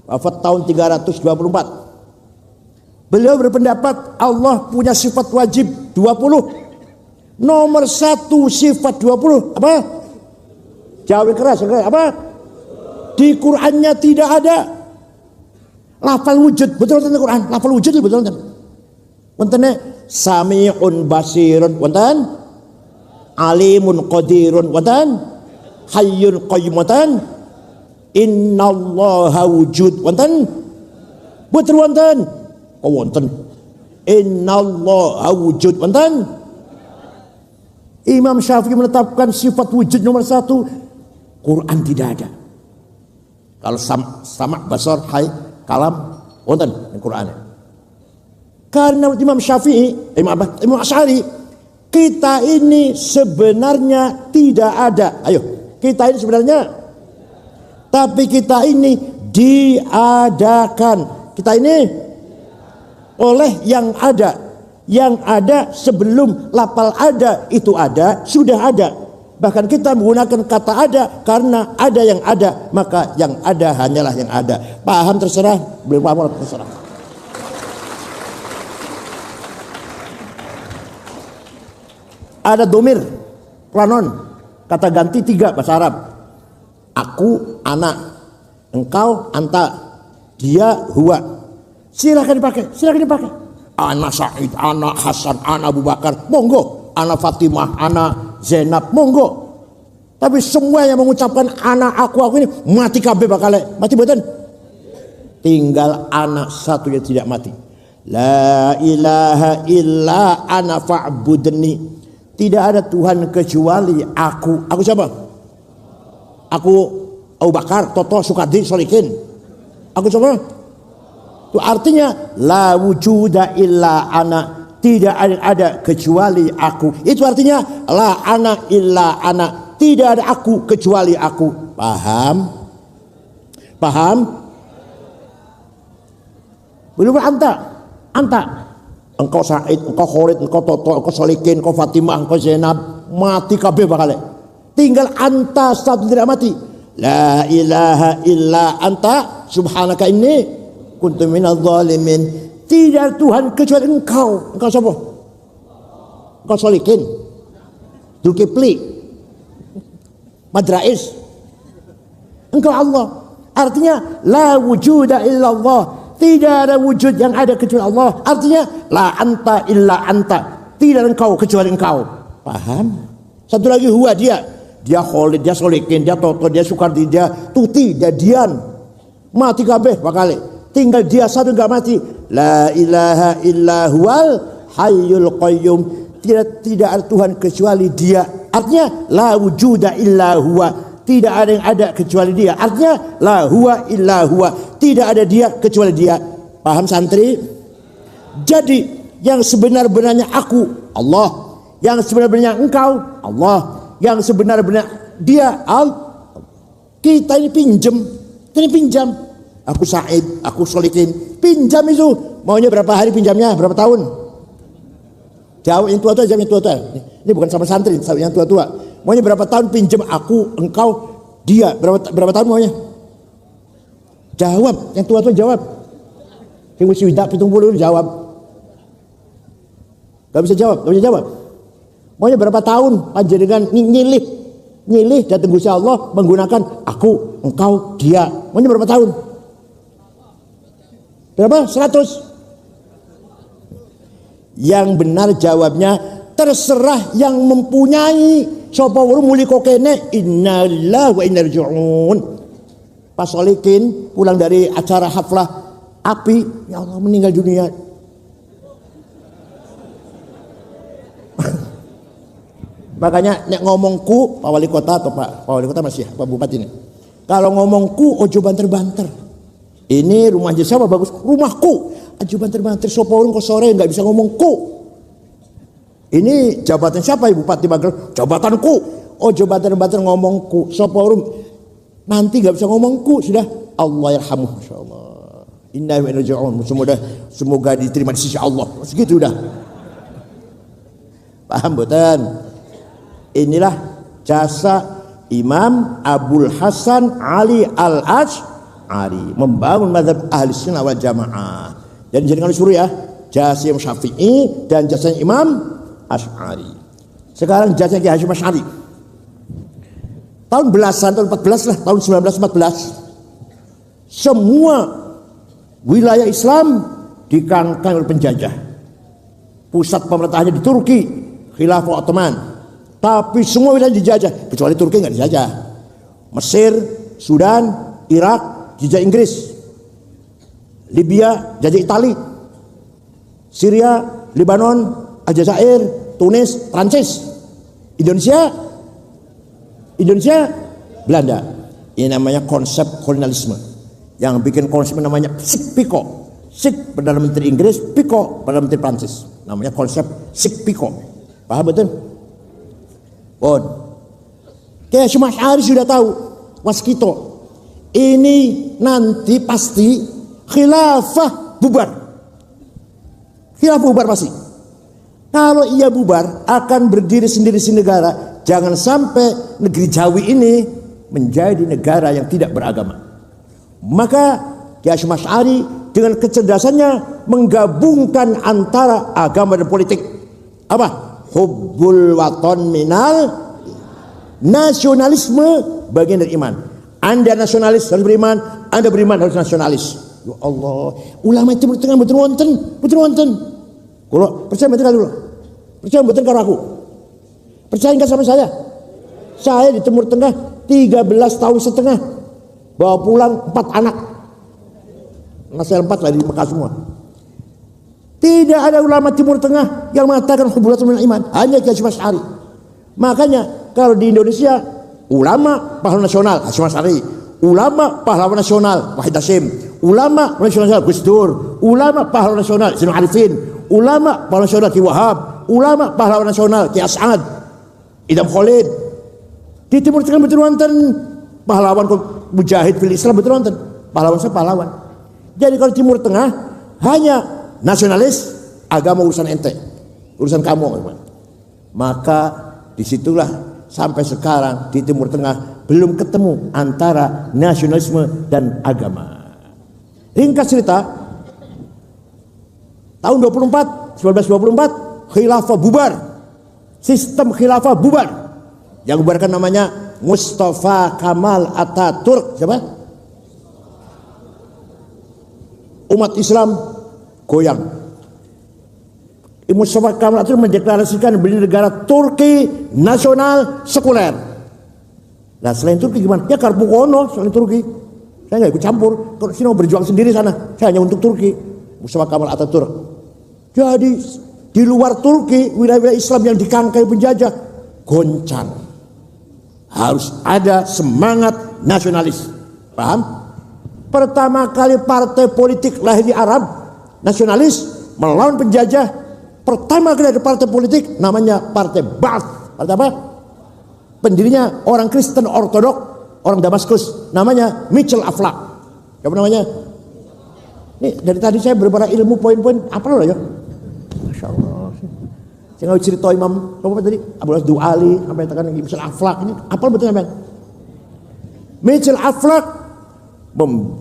wafat tahun 324. Beliau berpendapat Allah punya sifat wajib 20. Nomor 1 sifat 20 apa? Jawab keras apa? Di Qur'annya tidak ada. Lafal wujud, betul tentang Quran. Lafal wujud betul tentang. Wonten Sami'un basirun wonten, alimun qadirun wonten, hayyun qayyum wonten, innallaha wujud wonten, betul wonten. Oh wonten. Innallaha wujud wonten. Imam Syafi'i menetapkan sifat wujud nomor 1. Quran tidak ada. Kalau sama basar hai kalam wonten di Quran. Karena Imam Syafi'i, Imam Asy'ari, kita ini sebenarnya tidak ada. Ayo, kita ini sebenarnya, tapi kita ini diadakan. Kita ini oleh yang ada. Yang ada sebelum lafal ada itu ada, sudah ada. Bahkan kita menggunakan kata ada karena ada yang ada, maka yang ada hanyalah yang ada. Paham terserah, belum paham terserah. Ada domir, pronoun, kata ganti 3 bahasa Arab. Aku, anak, engkau, anta, dia, huwa. Silakan dipakai. Anak Said, anak Hasan, anak Abu Bakar, monggo. Anak Fatimah, anak Zainab, monggo. Tapi semua yang mengucapkan anak aku ini mati kabeh bakal mati betul. Tinggal anak satu yang tidak mati. La ilaha illa ana fa'budni. Tidak ada Tuhan kecuali aku. Aku siapa? Aku Abu Bakar, Toto, Sukardi, Solikin. Aku siapa? Itu artinya la wujuda illa ana. Tidak ada kecuali aku. Itu artinya la ana illa ana. Tidak ada aku kecuali aku. Paham? Paham? Belum anta. Engkau Said, engkau Khalid, engkau Toto, engkau Solikin, engkau Fatimah, engkau Zainab, mati kabeh bakal. Tinggal anta satu tidak mati. La ilaha illa anta subhanaka inni kuntu minadz zalimin. Tidak Tuhan kecuali engkau. Engkau siapa? Engkau Solikin, Zulkifli, Madrais. Engkau Allah. Artinya la wujuda illallah. Tidak ada wujud yang ada kecuali Allah. Artinya la anta illa anta. Tidak engkau kecuali engkau. Paham? Satu lagi huwa dia. Dia Khalid, dia Solikin, dia Toto, dia Sukardi, dia Tuti, dia Dian. Mati kabeh bakal. Tinggal dia satu enggak mati. La ilaha illa huwal hayyul qayyum. Tidak ada Tuhan kecuali dia. Artinya la wujuda illa huwa. Tidak ada yang ada kecuali dia. Artinya la huwa illa huwa. Tidak ada dia kecuali dia. Paham santri? Jadi yang sebenar-benarnya aku Allah. Yang sebenar-benarnya engkau Allah. Yang sebenar-benarnya dia Allah. Kita ini pinjam. Kita ini pinjam. Aku Said, aku Solikin. Pinjam itu. Maunya berapa hari pinjamnya? Berapa tahun? Jauh yang tua-tua, jam yang tua-tua. Ini bukan sama santri, yang tua-tua. Maunya berapa tahun pinjam aku, engkau, dia. Berapa tahun maunya? Jawab, yang tua-tua jawab. Yang mesti widak 70 jawab. Gak bisa jawab. Maunya berapa tahun panjenengan nyilih datang Gusti Allah menggunakan aku, engkau, dia. Maunya berapa tahun? Berapa? 100. Yang benar jawabnya terserah yang mempunyai. Sapa weruh muli kok kene innalillahi wa inna ilaihi raji'un. Pas Solikin pulang dari acara haflah api, ya Allah meninggal dunia. Makanya nek ngomongku Pak Wali Kota atau Pak Wali Kota masih Pak Bupati ini. Kalau ngomongku ojo banter-banter. Ini rumah siapa bagus? Rumahku. Ojo banter-banter sapa weruh kok sore enggak bisa ngomongku. Ini jabatan siapa Ibu Bupati Magelang? Jabatanku. Oh jabatan ngomongku. Soporum nanti gak bisa ngomongku. Sudah Allah yarhamuh. Masya Allah. Inna wa inna raji'un. Semoga diterima di sisi Allah. Segitu udah. Paham bukan? Inilah jasa Imam Abdul Hasan Ali Al-Asy'ari membangun mazhab ahli sunnah wal jamaah. Dan jangan disuruh ya. Jasa Imam Syafi'i dan jasa Imam Asy'ari. Sekarang jasa Kiai Hasyim Asy'ari. Tahun 14 lah, tahun 1914. Semua wilayah Islam dikangkang oleh penjajah. Pusat pemerintahannya di Turki, Khilafah Ottoman. Tapi semua wilayah dijajah, kecuali Turki enggak dijajah. Mesir, Sudan, Irak dijajah Inggris. Libya jajah Itali. Syria, Lebanon, Aljazair, Tunis, Prancis. Indonesia, Belanda. Ini namanya konsep kolonialisme. Yang bikin konsep namanya Sik-Piko. Sik Perdana Menteri Inggris, Piko Perdana Menteri Prancis. Namanya konsep Sik-Piko. Paham betul? Bon. Kayak Hasyim Asy'ari sudah tahu. Waskito. Ini nanti pasti khilafah bubar. Khilafah bubar pasti. Kalau ia bubar akan berdiri sendiri negara. Jangan sampai negeri Jawi ini menjadi negara yang tidak beragama. Maka Kiai Hasyim Asy'ari dengan kecerdasannya menggabungkan antara agama dan politik. Apa? Hubbul waton minal nasionalisme bagian dari iman. Anda nasionalis harus beriman, Anda beriman harus nasionalis. Ya Allah, ulama Timur Tengah betul wonten. Kalau percaya betul dulu. Percaya betul karo aku. Percaya enggak sama saya? Saya di Timur Tengah 13 tahun setengah. Bawa pulang 4 anak. Masih 4 lagi di Mekah semua. Tidak ada ulama Timur Tengah yang mengatakan hubulatul minal iman, hanya Kiai Hasyim Asy'ari. Makanya kalau di Indonesia ulama pahlawan nasional Hasyim Asy'ari, ulama pahlawan nasional Wahid Hasyim, ulama nasional Gus Dur, ulama pahlawan nasional Zainul Arifin, ulama pahlawan nasional Ki Wahab, ulama pahlawan nasional Ki As'ad, Idam Khalid. Di Timur Tengah betul wonten pahlawan mujahid fil Islam, betul wonten pahlawan saya pahlawan. Jadi kalau Timur Tengah hanya nasionalis, agama urusan ente, urusan kamu. Maka disitulah sampai sekarang di Timur Tengah belum ketemu antara nasionalisme dan agama. Ringkas cerita, tahun 1924 khilafah bubar, sistem khilafah bubar. Yang bubarkan namanya Mustafa Kamal Ataturk. Siapa? Umat Islam goyang. Mustafa Kamal Ataturk mendeklarasikan berdiri negara Turki nasional sekuler. Nah selain Turki gimana? Ya karbu kono selain Turki. Saya nggak ikut campur. Kalau sini mau berjuang sendiri sana, saya hanya untuk Turki. Mustafa Kamal Ataturk. Jadi di luar Turki, wilayah-wilayah Islam yang dikangkai penjajah goncang. Harus ada semangat nasionalis. Paham? Pertama kali partai politik lahir di Arab, nasionalis melawan penjajah. Pertama kali ada partai politik namanya Partai Ba'ath. Partai apa? Pendirinya orang Kristen Ortodok, orang Damaskus, namanya Mitchell Aflaq. Siapa namanya? Ini dari tadi saya beberapa ilmu poin-poin apa loh ya? Masya Allah. Saya nggak cerita Imam apa tadi? Abu Abdul Ali sampai tekan Mitchell Aflaq ini apa betul namanya? Mitchell Aflaq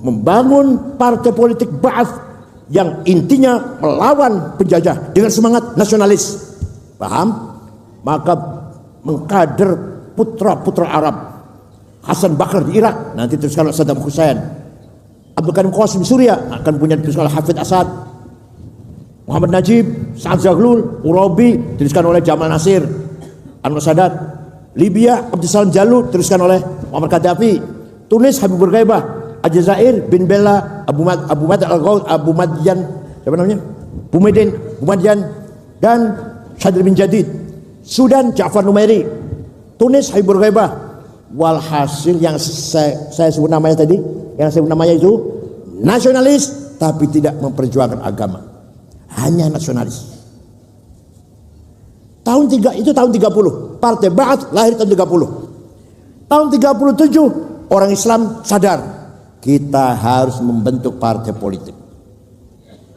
membangun partai politik Ba'ath yang intinya melawan penjajah dengan semangat nasionalis. Paham? Maka mengkader putra-putra Arab. Hasan Bakar di Irak, nanti teruskan oleh Saddam Hussein. Abdul Karim Qasim Suria akan punya teruskan oleh Hafid Asad. Muhammad Najib, Sa'ad Zaglul, Urabi teruskan oleh Jamal Nasir, Anwar Sadat. Libya, Abdul Salam Jalud teruskan oleh Muammar Gaddafi. Tunis, Habibur Ghaibah. Aljazair, Bin Bella, Abu Madyan, siapa namanya? Bumedian dan Syadri bin Jadid. Sudan, Ja'far Numairi. Tunis, Habibur Ghaibah. Walhasil yang saya sebut namanya tadi, yang saya sebut namanya itu nasionalis tapi tidak memperjuangkan agama, hanya nasionalis. Tahun 30, Partai Ba'ath lahir tahun 30. Tahun 37 orang Islam sadar kita harus membentuk partai politik.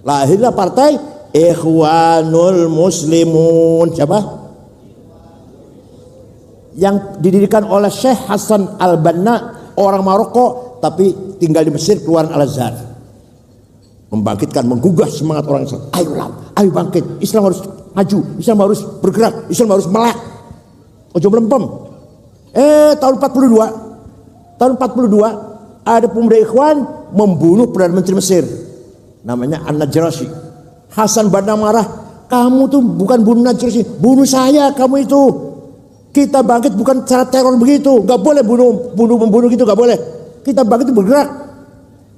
Lahirlah partai Ikhwanul Muslimun. Siapa? Yang didirikan oleh Syekh Hasan Al-Banna, orang Maroko tapi tinggal di Mesir, keluaran Al-Azhar. Membangkitkan, menggugah semangat orang Islam. Ayo bangkit, Islam harus maju, Islam harus bergerak, Islam harus melek. Ojo melempem. Tahun 42 ada pemuda Ikhwan membunuh Perdana Menteri Mesir, namanya An-Najrasyi. Hasan Banna marah, kamu tuh bukan bunuh Najrasyi, bunuh saya kamu itu. Kita bangkit bukan cara teror begitu, nggak boleh membunuh gitu, nggak boleh. Kita bangkit bergerak,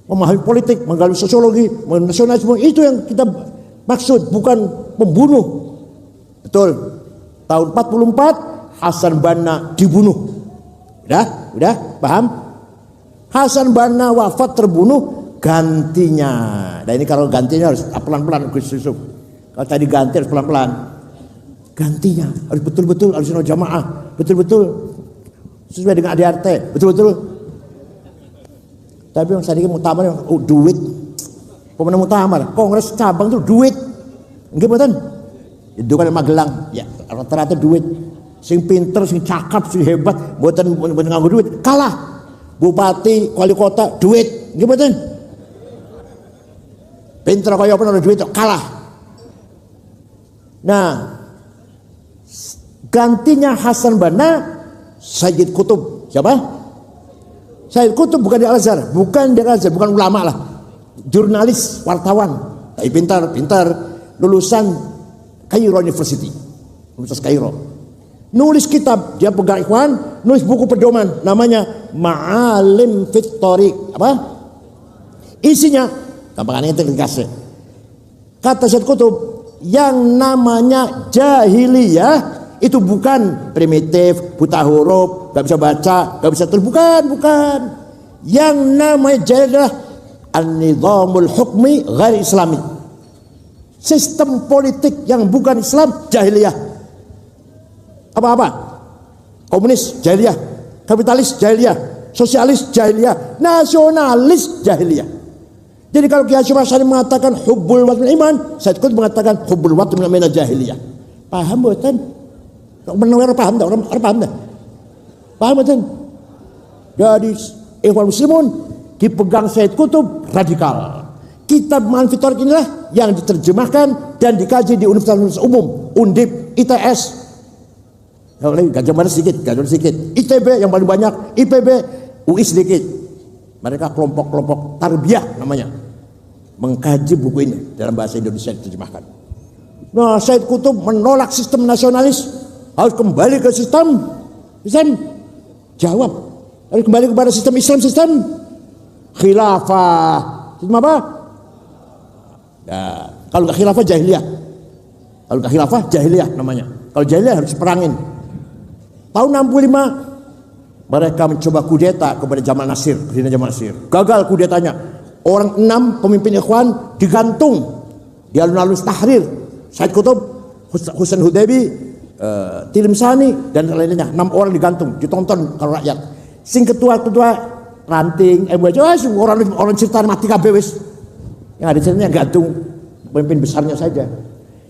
memahami politik, menggali sosiologi, nasionalisme, itu yang kita maksud, bukan membunuh. Betul. Tahun 44 Hasan Banna dibunuh. Udah, paham? Hasan Banna wafat, terbunuh, gantinya. Nah ini kalau gantinya harus pelan-pelan, Gus Yusuf. Kalau tadi ganti harus pelan-pelan. Gantinya harus betul-betul, harus jamaah, betul-betul sesuai dengan ADRT, betul-betul. Tapi yang tadi muktamar duit, pemenang muktamar, kongres cabang itu duit, enggak betul? Itu kan Magelang, ya rata-rata duit. Sing pinter, sing cakap, sing hebat, buatan nganggo duit, kalah. Bupati, wali kota, duit, enggak betul? Pinter kaya apa ada duit, kalah. Nah, gantinya Hasan Banna Sayyid Qutb. Siapa? Sayyid Qutb bukan di Al-Azhar, bukan ulama lah, jurnalis, wartawan, tapi pintar, lulusan Cairo University, Universitas Cairo. Nulis kitab, dia pegang Ikhwan, nulis buku pedoman namanya Ma'alim fit Thoriq. Apa? Isinya gampangannya itu dikasih. Kata Sayyid Qutb, Yang namanya jahiliyah itu bukan primitif, buta huruf, gak bisa baca, gak bisa tulis, bukan. Yang namanya jahiliyah an-nizamul hukmi ghair islami. Sistem politik yang bukan Islam jahiliyah. Apa-apa? Komunis jahiliyah, kapitalis jahiliyah, sosialis jahiliyah, nasionalis jahiliyah. Jadi kalau Kiai Hasyim Asy'ari mengatakan hubbul watn iman, Said Qutb mengatakan hubbul watn min jahiliyah. Paham mboten? Kok menawar paham tak? Orang paham tak? Paham mboten? Jadi ikhwan muslimun dipegang Said Qutb radikal. Kitab Ma'an fi Thariq inilah yang diterjemahkan dan dikaji di Universitas Umum, Undip, ITS. Gajah Mada sedikit, ITB yang paling banyak, IPB, UI sedikit. Mereka kelompok-kelompok tarbiyah namanya, mengkaji buku ini dalam bahasa Indonesia diterjemahkan. Nah, Said Qutb menolak sistem nasionalis, harus kembali ke sistem jawab, harus kembali kepada sistem Islam, sistem khilafah. Sistem apa? Nah, kalau nggak khilafah jahiliyah, namanya. Kalau jahiliyah harus perangin. Tahun 65 mereka mencoba kudeta kepada Jamal Nasir, Presiden Jamal Nasir. Gagal kudetanya. Orang 6 pemimpin ikhwan digantung di alun-alun Tahrir. Said Qutb, Husain Hudaybi, Tilimsani dan lainnya. 6 orang digantung, ditonton kalau rakyat. Sing ketua-ketua ranting, orang cerita mati kabeh wis. Yang ada ceritanya gantung pemimpin besarnya saja.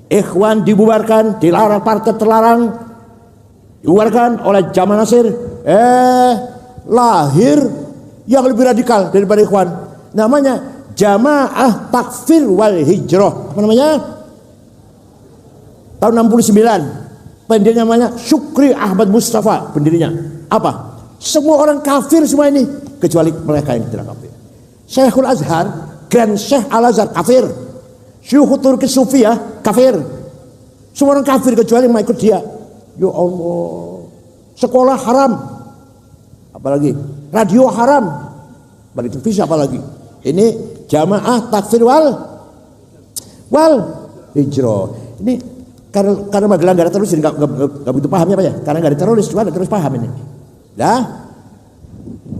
Ikhwan dibubarkan, dilarang, partai terlarang, dibubarkan oleh Jamal Nasir. Lahir yang lebih radikal daripada ikhwan, namanya Jamaah Takfir wal Hijrah. Apa namanya? Tahun 69. Pendirinya namanya Syukri Ahmad Mustafa. Pendirinya apa? Semua orang kafir semua ini, kecuali mereka yang tidak kafir. Syekhul Azhar, Grand Syekh Al-Azhar kafir. Syekh Turki Sufiyah kafir. Semua orang kafir kecuali yang ikut dia. Ya Allah. Sekolah haram, apalagi radio haram, bagi televisi apalagi. Ini Jamaah Takfir wal Hijrah. Ini karena Magelang gak ada teroris, nggak begitu pahamnya apa ya? Karena gak ada teroris, cuma ada terus paham ini. Dah,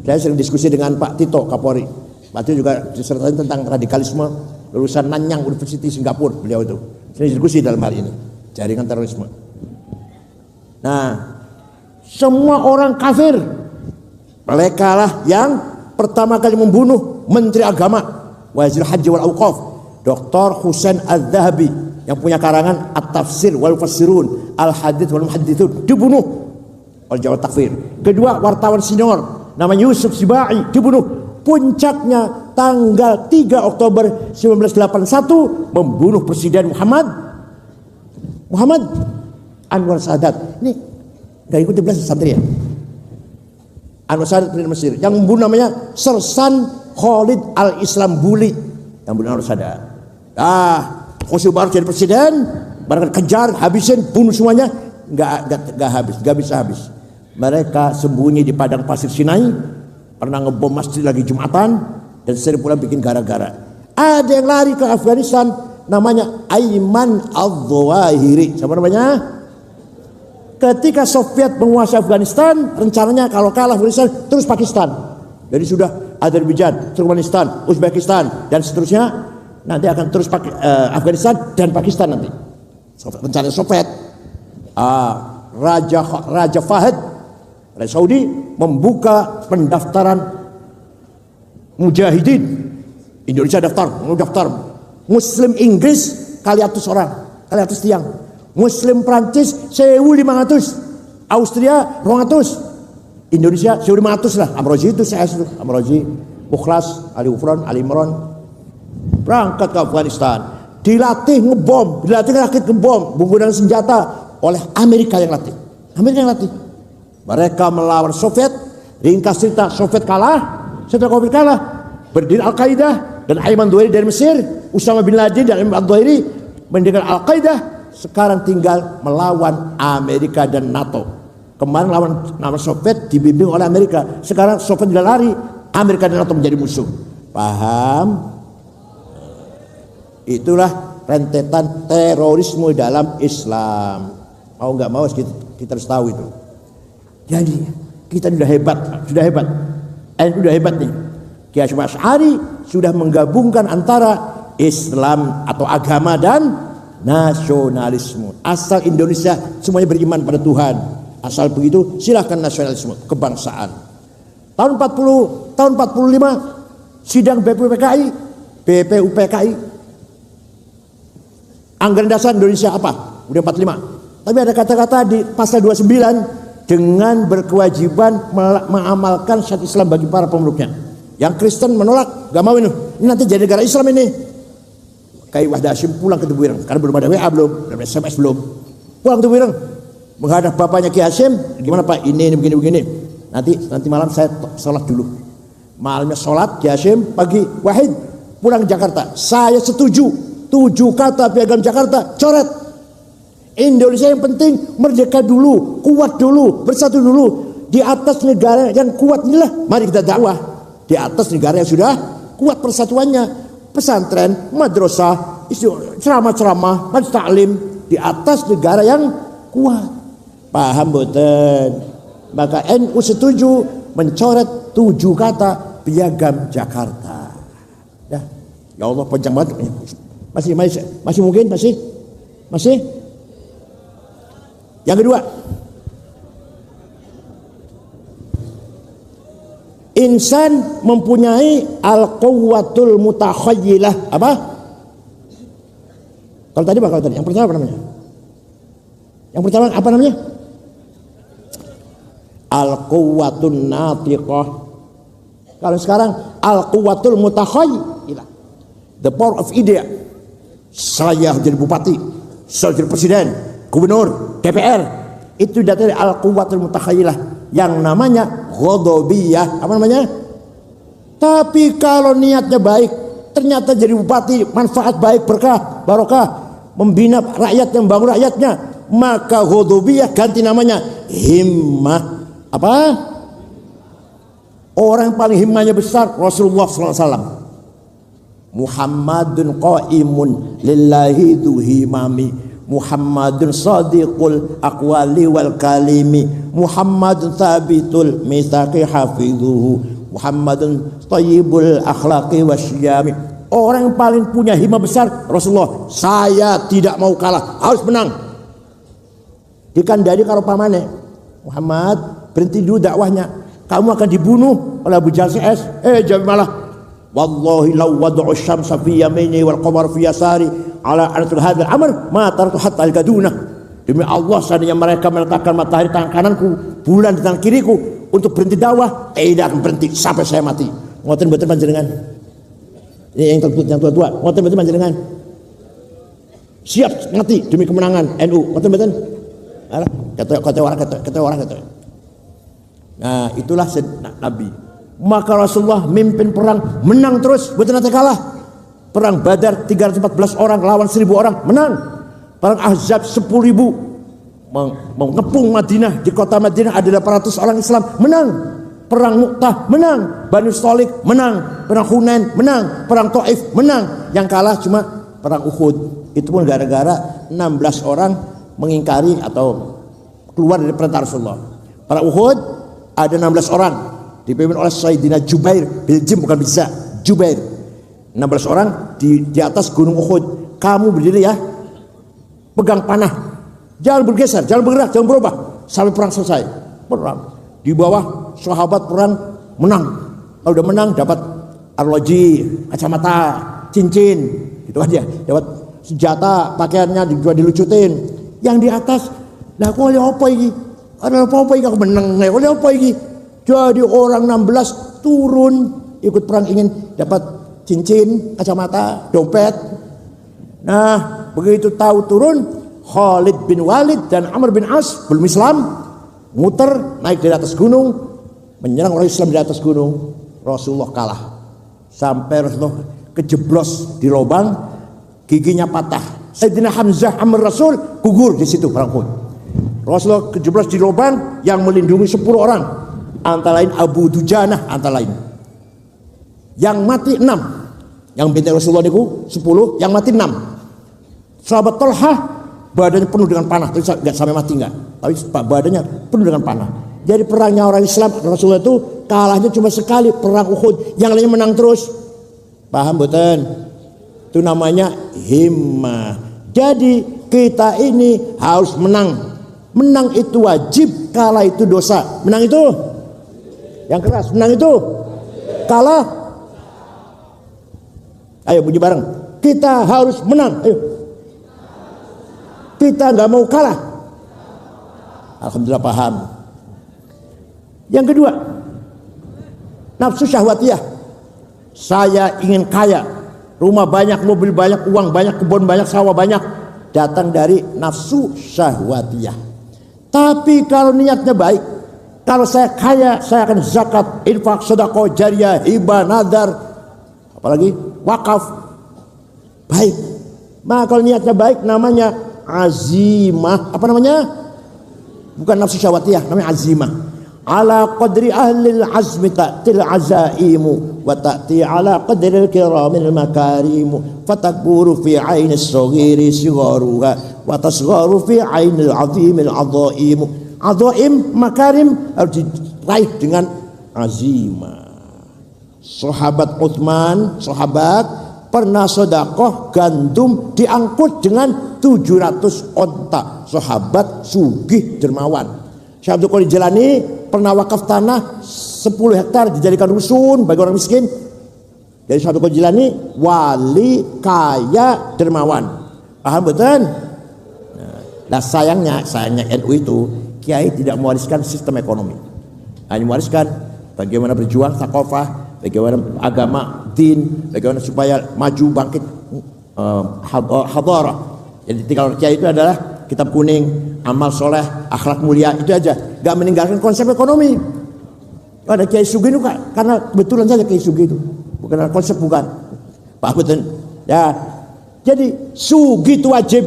saya sering diskusi dengan Pak Tito Kapolri. Pak Tito juga disertai tentang radikalisme, lulusan Nanyang University Singapura beliau itu. Saya diskusi dalam hal ini, jaringan terorisme. Nah, semua orang kafir. Mereka lah yang pertama kali membunuh Menteri Agama, Wazir Haji wal Auqaf, Dr. Husain Al-Dhahabi, yang punya karangan At-Tafsir wal Mufassirun, Al-Hadits wal Muhadditsun, dibunuh oleh Jawa Takfir. Kedua, wartawan senior namanya Yusuf Sibai dibunuh. Puncaknya tanggal 3 Oktober 1981 membunuh Presiden Muhammad Anwar Sadat. Ini gak ikut 11 santri ya? Anwar Sadat Presiden Mesir. Yang membunuh namanya Sersan Khalid Al-Islambuli, yang membunuh Anwar Sadat. Khosrow baru jadi presiden, barangkali kejar, habisin, bunuh semuanya. Gak bisa habis. Mereka sembunyi di padang pasir Sinai, pernah ngebom masjid lagi Jumatan, dan sering pula bikin gara-gara. Ada yang lari ke Afghanistan, namanya Ayman Al-Zawahiri. Siapa namanya? Ketika Soviet menguasai Afghanistan, rencananya kalau kalah Afghanistan terus Pakistan. Jadi sudah Azerbaijan, Turkmenistan, Uzbekistan dan seterusnya, nanti akan terus Afghanistan dan Pakistan nanti. Rencana Soviet. Raja Fahd dari Saudi membuka pendaftaran mujahidin. Indonesia daftar Muslim Inggris kali 100 orang, kali 100 tiang. Muslim Prancis 1.500, Austria 200, Indonesia 1.500 lah. Amrozi itu CS itu, Amrozi, Mukhlas, Ali Ufron, Ali Imron berangkat ke Afghanistan, dilatih ngebom, dilatih rakit ngebom, menggunakan senjata oleh Amerika yang latih. Mereka melawan Soviet. Ringkas cerita, Soviet kalah. Setelah Soviet kalah, berdiri Al-Qaeda dan Ayman Zawahiri dari Mesir, Usama bin Laden dan Ayman Zawahiri mendirikan Al-Qaeda. Sekarang tinggal melawan Amerika dan NATO. Kemarin lawan Soviet dibimbing oleh Amerika. Sekarang Soviet sudah lari, Amerika dan NATO menjadi musuh. Paham? Itulah rentetan terorisme dalam Islam. Mau nggak mau kita harus tahu itu. Jadi kita sudah hebat. Sudah hebat nih. Kiai Hasyim Asy'ari sudah menggabungkan antara Islam atau agama dan nasionalisme. Asal Indonesia semuanya beriman pada Tuhan. Asal begitu silahkan nasionalisme, kebangsaan. Tahun 45 sidang BPUPKI. Anggaran dasar Indonesia apa? Udah 45. Tapi ada kata-kata di pasal 29 dengan berkewajiban mengamalkan syariat Islam bagi para pemeluknya. Yang Kristen menolak, gak mau ini nanti jadi negara Islam ini. Kiai Wahdah Hasyim pulang ke Tebuireng karena belum ada WA, belum ada SMS, belum. Pulang ke Tebuireng menghadap bapaknya Kiai Hasyim, gimana Pak? Ini begini. Nanti malam saya sholat dulu. Malamnya sholat Kiai Hasyim, pagi Wahid pulang ke Jakarta. Saya setuju 7 kata Piagam Jakarta, coret. Indonesia yang penting merdeka dulu, kuat dulu, bersatu dulu. Di atas negara yang kuat inilah mari kita dakwah. Di atas negara yang sudah kuat persatuannya, pesantren, madrasah, ceramah-ceramah, majelis taklim di atas negara yang kuat. Paham boten? Maka NU setuju mencoret 7 kata Piagam Jakarta. Ya Allah panjang banget. Masih mungkin masih. Yang kedua, insan mempunyai al-quwwatul mutakhayyilah. Apa? Kalau tadi apa? Yang pertama apa namanya? Al-quwwatun natiqah. Kalau sekarang al-quwwatul mutakhayyilah. The power of idea. Saya jadi bupati, saya jadi presiden, gubernur, DPR. Itu dari al-quwwatul mutakhayyilah yang namanya ghadabiyah. Apa namanya? Tapi kalau niatnya baik, ternyata jadi bupati, manfaat baik, berkah, barokah, membina rakyat, yang membangun rakyatnya, maka ghadabiyah ganti namanya himmah. Apa? Orang yang paling himmahnya besar Rasulullah SAW. Muhammadun qaimun lillahi duhimami, Muhammadun sadiqul aqwali wal kalimi, Muhammadun thabitul mitsaqi hafidhuhu, Muhammadun thayyibul akhlaqi wasyami. Orang yang paling punya himmah besar Rasulullah. Saya tidak mau kalah, harus menang. Dikandani karo pamane, Muhammad berhenti dulu dakwahnya, kamu akan dibunuh oleh Abu Jahal CS. Jangan malah, wallahi law wad'u syamsa fi yamini wal qamar fi yasari ala anatul hadzal amr ma taratu hatta al-gaduna. Demi Allah, seandainya mereka meletakkan matahari tangan kananku, bulan di tangan kiriku untuk berhenti dakwah, tidak akan berhenti sampai saya mati. Ngoten mboten panjenengan? Ini yang tua-tua, ngoten mboten panjenengan? Siap mati demi kemenangan NU, ngoten mboten? Kata orang. Nah, itulah Nabi. Maka Rasulullah mimpin perang, menang terus, bukan nanti kalah. Perang Badar 314 orang lawan 1000 orang, menang. Perang Ahzab 10.000 mengepung Madinah, di kota Madinah ada 800 orang Islam, menang. Perang Mu'tah, menang. Bani Stolik, menang. Perang Hunain, menang. Perang Taif, menang. Yang kalah cuma perang Uhud. Itu pun gara-gara 16 orang mengingkari atau keluar dari perintah Rasulullah. Perang Uhud ada 16 orang dipimpin oleh Sayyidina Jubair bin Jim, bukan bisa Jubair. 16 orang di atas gunung Uhud. Kamu berdiri ya, pegang panah, jangan bergeser, jangan bergerak, jangan berubah sampai perang selesai. Perang di bawah, sahabat perang menang. Kalau udah menang dapat arloji, kacamata, cincin, gitu aja. Dapat senjata, pakaiannya juga dilucutin. Yang di atas, lah kok oleh apa ini? Ada apa iki aku menang, oleh apa iki? Jadi orang 16 turun ikut perang ingin dapat cincin, kacamata, dompet. Nah, begitu tahu turun, Khalid bin Walid dan Amr bin As belum Islam, muter naik dari atas gunung, menyerang orang Islam di atas gunung. Rasulullah kalah. Sampai Rasulullah kejeblos di lubang, giginya patah. Sayyidina Hamzah Amr Rasul gugur di situ perang Uhud. Rasulullah kejeblos di lubang yang melindungi 10 orang, antara lain Abu Dujanah, antara lain. Yang mati 6. Yang binti Rasulullah niku 10, yang mati 6. Sahabat Thalhah badannya penuh dengan panah, tapi nggak sampai mati nggak, tapi badannya penuh dengan panah. Jadi perangnya orang Islam Rasulullah itu kalahnya cuma sekali, perang Uhud, yang lainnya menang terus. Paham betul? Itu namanya himmah. Jadi kita ini harus menang. Menang itu wajib, kalah itu dosa. Menang itu yang keras, menang itu kalah. Ayo bunyi bareng. Kita harus menang. Ayo. Kita nggak mau kalah. Alhamdulillah paham. Yang kedua, nafsu syahwatiyah. Saya ingin kaya, rumah banyak, mobil banyak, uang banyak, kebun banyak, sawah banyak. Datang dari nafsu syahwatiyah. Tapi kalau niatnya baik, kalau saya kaya, saya akan zakat, infak, sedekah jariyah, hibah, nadar, apalagi wakaf. Baik. Maka kalau niatnya baik, namanya azimah. Apa namanya? Bukan nafsu syahwatiyah, namanya azimah. Ala qadri ahlil azmi ta'til azaimu wa ta'ti ala qadri kiramil makarimu fatakburu fi ainis saghiri sigharuha wa tasgharu fi ainil azimil azaimu. Azaim makarim harus diraih dengan azimah. Sahabat Utsman, sahabat pernah sedekah gandum diangkut dengan 700 onta. Sahabat sugih dermawan. Syekh Abdul Qadir Jilani pernah wakaf tanah 10 hektar dijadikan rusun bagi orang miskin. Jadi Syekh Abdul Qadir Jilani wali kaya dermawan. Paham betul? Nah sayangnya NU itu kiai tidak mewariskan sistem ekonomi, hanya mewariskan bagaimana berjuang thaqafah, bagaimana agama, din, bagaimana supaya maju bangkit hadarah. Jadi kalau kiai itu adalah kitab kuning, amal soleh, akhlak mulia, itu aja. Gak meninggalkan konsep ekonomi. Ada kiai sugih itu karena kebetulan saja kiai sugih itu, bukan konsep, bukan. Pak betul. Ya, jadi sugih itu wajib.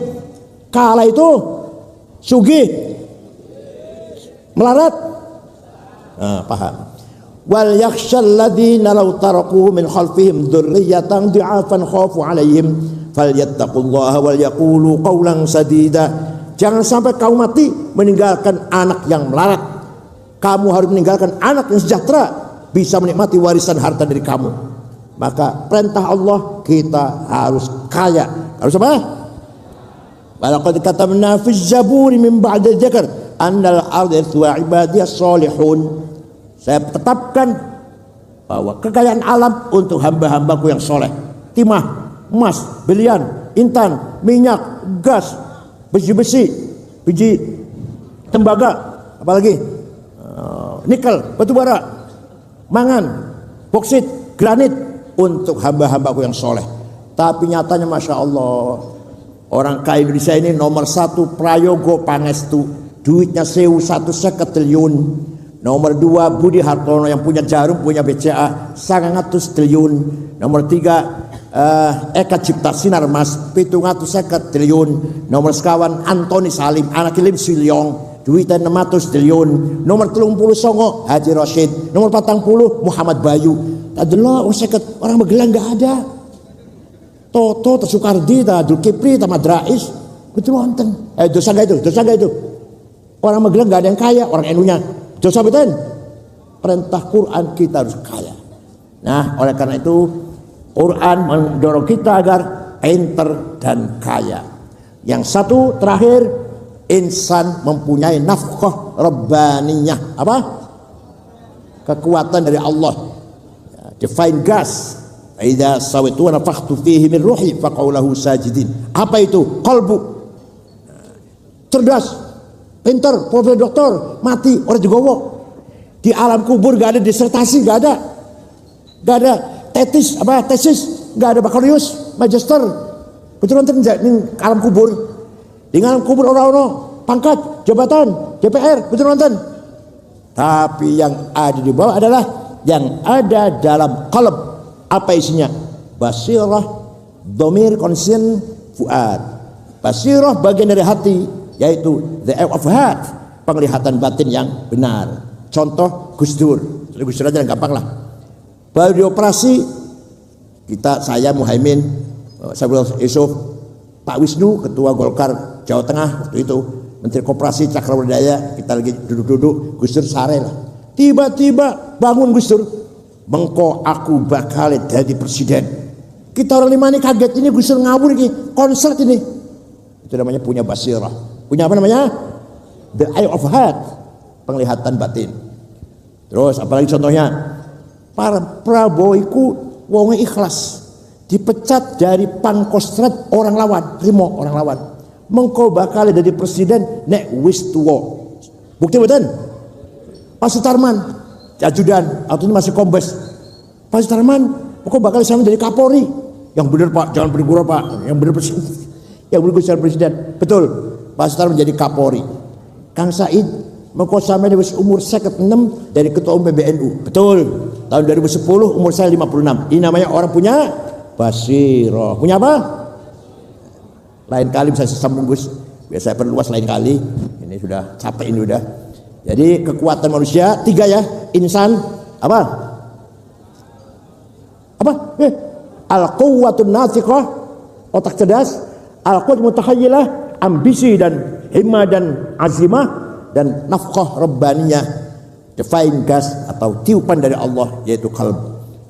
Kalah itu sugih melarat. Nah, paham. Wal yakhshal ladzina law taraku min khalfihim dzurriyyatan dhi'afan khafu 'alaihim falyattaqullaha wal yaqulu qawlan sadida. Jangan sampai kamu mati meninggalkan anak yang melarat. Kamu harus meninggalkan anak yang sejahtera, bisa menikmati warisan harta dari kamu. Maka perintah Allah kita harus kaya. Harus apa? Walaqad katabna fi zaburi min ba'di dzikr annal arda wa ibadiyas solihun. Saya tetapkan bahwa kekayaan alam untuk hamba-hambaku yang soleh. Timah, emas, belian, intan, minyak, gas, besi-besi, biji tembaga, apalagi nikel, batu bara, mangan, boksit, granit untuk hamba-hambaku yang soleh. Tapi nyatanya masya Allah, orang kaya Indonesia ini nomor 1 Prayogo Pangestu, duitnya 1.150 triliun. Nomor 2 Budi Hartono yang punya Jarum, punya BCA 900 triliun. Nomor 3 Eka Cipta Sinar Mas 750 triliun. Nomor sekawan Antoni Salim anak Lim Siliong duitnya 600 triliun. Nomor 30 Songo Haji Rashid. Nomor 40 Muhammad Bayu. Adalah orang Magelang nggak ada. Toto Tersukardi, Abdul Kipri, Madrais, betul wonten. Dosa nggak itu? Orang Magelang nggak ada yang kaya, orang NU-nya. Dosa betul. Perintah Quran kita harus kaya. Nah, oleh karena itu Quran mendorong kita agar pinter dan kaya. Yang satu terakhir, insan mempunyai nafkah rabbaniyah. Apa? Kekuatan dari Allah. Divine gas. Idza sawaitu wa nafakhtu fihi min ruhi faqau lahu sajidin. Apa itu? Qalbu. Cerdas, pinter, profesor doktor, mati orang digowo. Di alam kubur gak ada disertasi, gak ada tesis, gak ada bakalius, magister. Betul nonton di alam kubur. Di alam kubur orang-orang pangkat, jabatan, DPR, betul nonton. Tapi yang ada di bawah adalah yang ada dalam qalb. Apa isinya? Basirah, dhamir, conscience, fuad. Basirah bagian dari hati, yaitu the eye of heart, penglihatan batin yang benar. Contoh Gus Dur. Gus Dur aja gampang lah. Baru dioperasi, saya Muhaimin, Saifullah Yusuf, Pak Wisnu, ketua Golkar Jawa Tengah waktu itu, Menteri Koperasi Cakrawardaya, kita lagi duduk-duduk, Gus Dur sare lah. Tiba-tiba bangun Gus Dur, mengko aku bakal jadi presiden. Kita orang lima ini kaget, ini Gus Dur ngawur ini, konsert ini. Itu namanya punya basirah. Punya apa namanya? The eye of heart, penglihatan batin. Terus apalagi contohnya? Para Prabowo iku wong ikhlas. Dipecat dari Pangkostrat orang lawan, Rimo orang lawan. Mengko bakal jadi presiden nek wis tuwa. Bukti betul? Pak Sutarman, ajudan, waktu itu masih kombes. Pak Sutarman, mengko bakal sama jadi Kapolri. Yang benar Pak, jangan bergurau Pak. Yang benar presiden. Yang benar presiden. Betul. Pak Sutarman jadi Kapolri. Kang Said, mengko sama wis umur 56 dari ketua umum PBNU. Betul. Tahun 2010 umur saya 56. Ini namanya orang punya basirah. Punya apa? Lain kali bisa sambung Gus. Biasa perluas lain kali. Ini sudah capek ini udah. Jadi kekuatan manusia 3 ya. Insan apa? Apa? Al-quwwatun nathiqah, otak cerdas. Al-quwwatun mutakhayyilah, ambisi dan himmah dan azimah, dan nafqah rabbaniyah, divine gas atau tiupan dari Allah, yaitu qalb.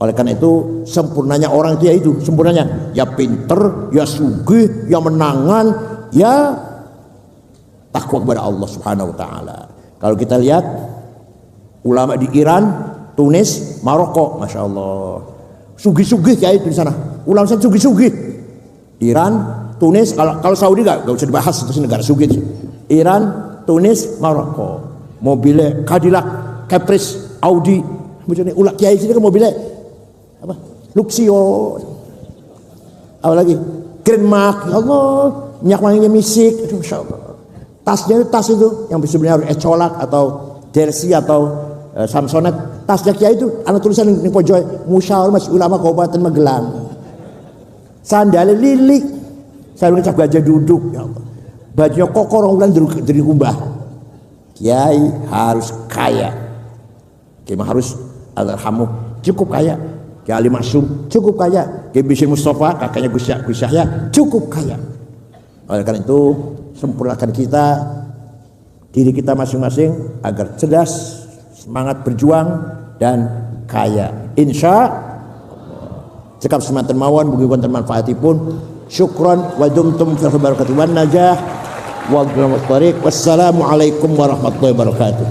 Oleh karena itu sempurnanya orang itu yaitu sempurnanya ya pinter, ya sugih, ya menangan, ya takwa kepada Allah Subhanahu wa taala. Kalau kita lihat ulama di Iran, Tunis, Maroko, Masya Allah, sugih-sugih kayak itu di sana. Ulama sana sugih-sugih. Iran, Tunis, kalau Saudi gak usah dibahas, itu negara sugih. Iran, Tunis, Maroko, mobilnya Cadillac, Caprice, Audi, macamnya ulak kiai sini kan mobilnya apa? Luxio, apa lagi? Grand Mark, ya Allah, minyak wanginya misik, aduh, Masya Allah. Tasnya itu tas itu yang sebenarnya harus Ecolak atau Jersey atau Samsonite. Tasnya kiai itu ada tulisan di pojok Musyawarah Majelis Ulama Kabupaten Magelang. Sandalnya lilik, sarungnya cap gajah duduk, ya Allah. Bajunya kokor orang dari kubah. Kiai harus kaya. Kiai harus alhamdulillah cukup kaya. Kiai Ali Maksum cukup kaya. Kiai Bishir Mustafa kakaknya Gus Yahya cukup kaya. Oleh karena itu sempurnakan kita diri kita masing-masing agar cerdas, semangat berjuang dan kaya. Insya Allah. Cekap semantan mawon bugi wonten manfaatipun. Syukran wa dumtum fi barakatuh wan najah wa bil tariq. Wassalamualaikum warahmatullahi wabarakatuh.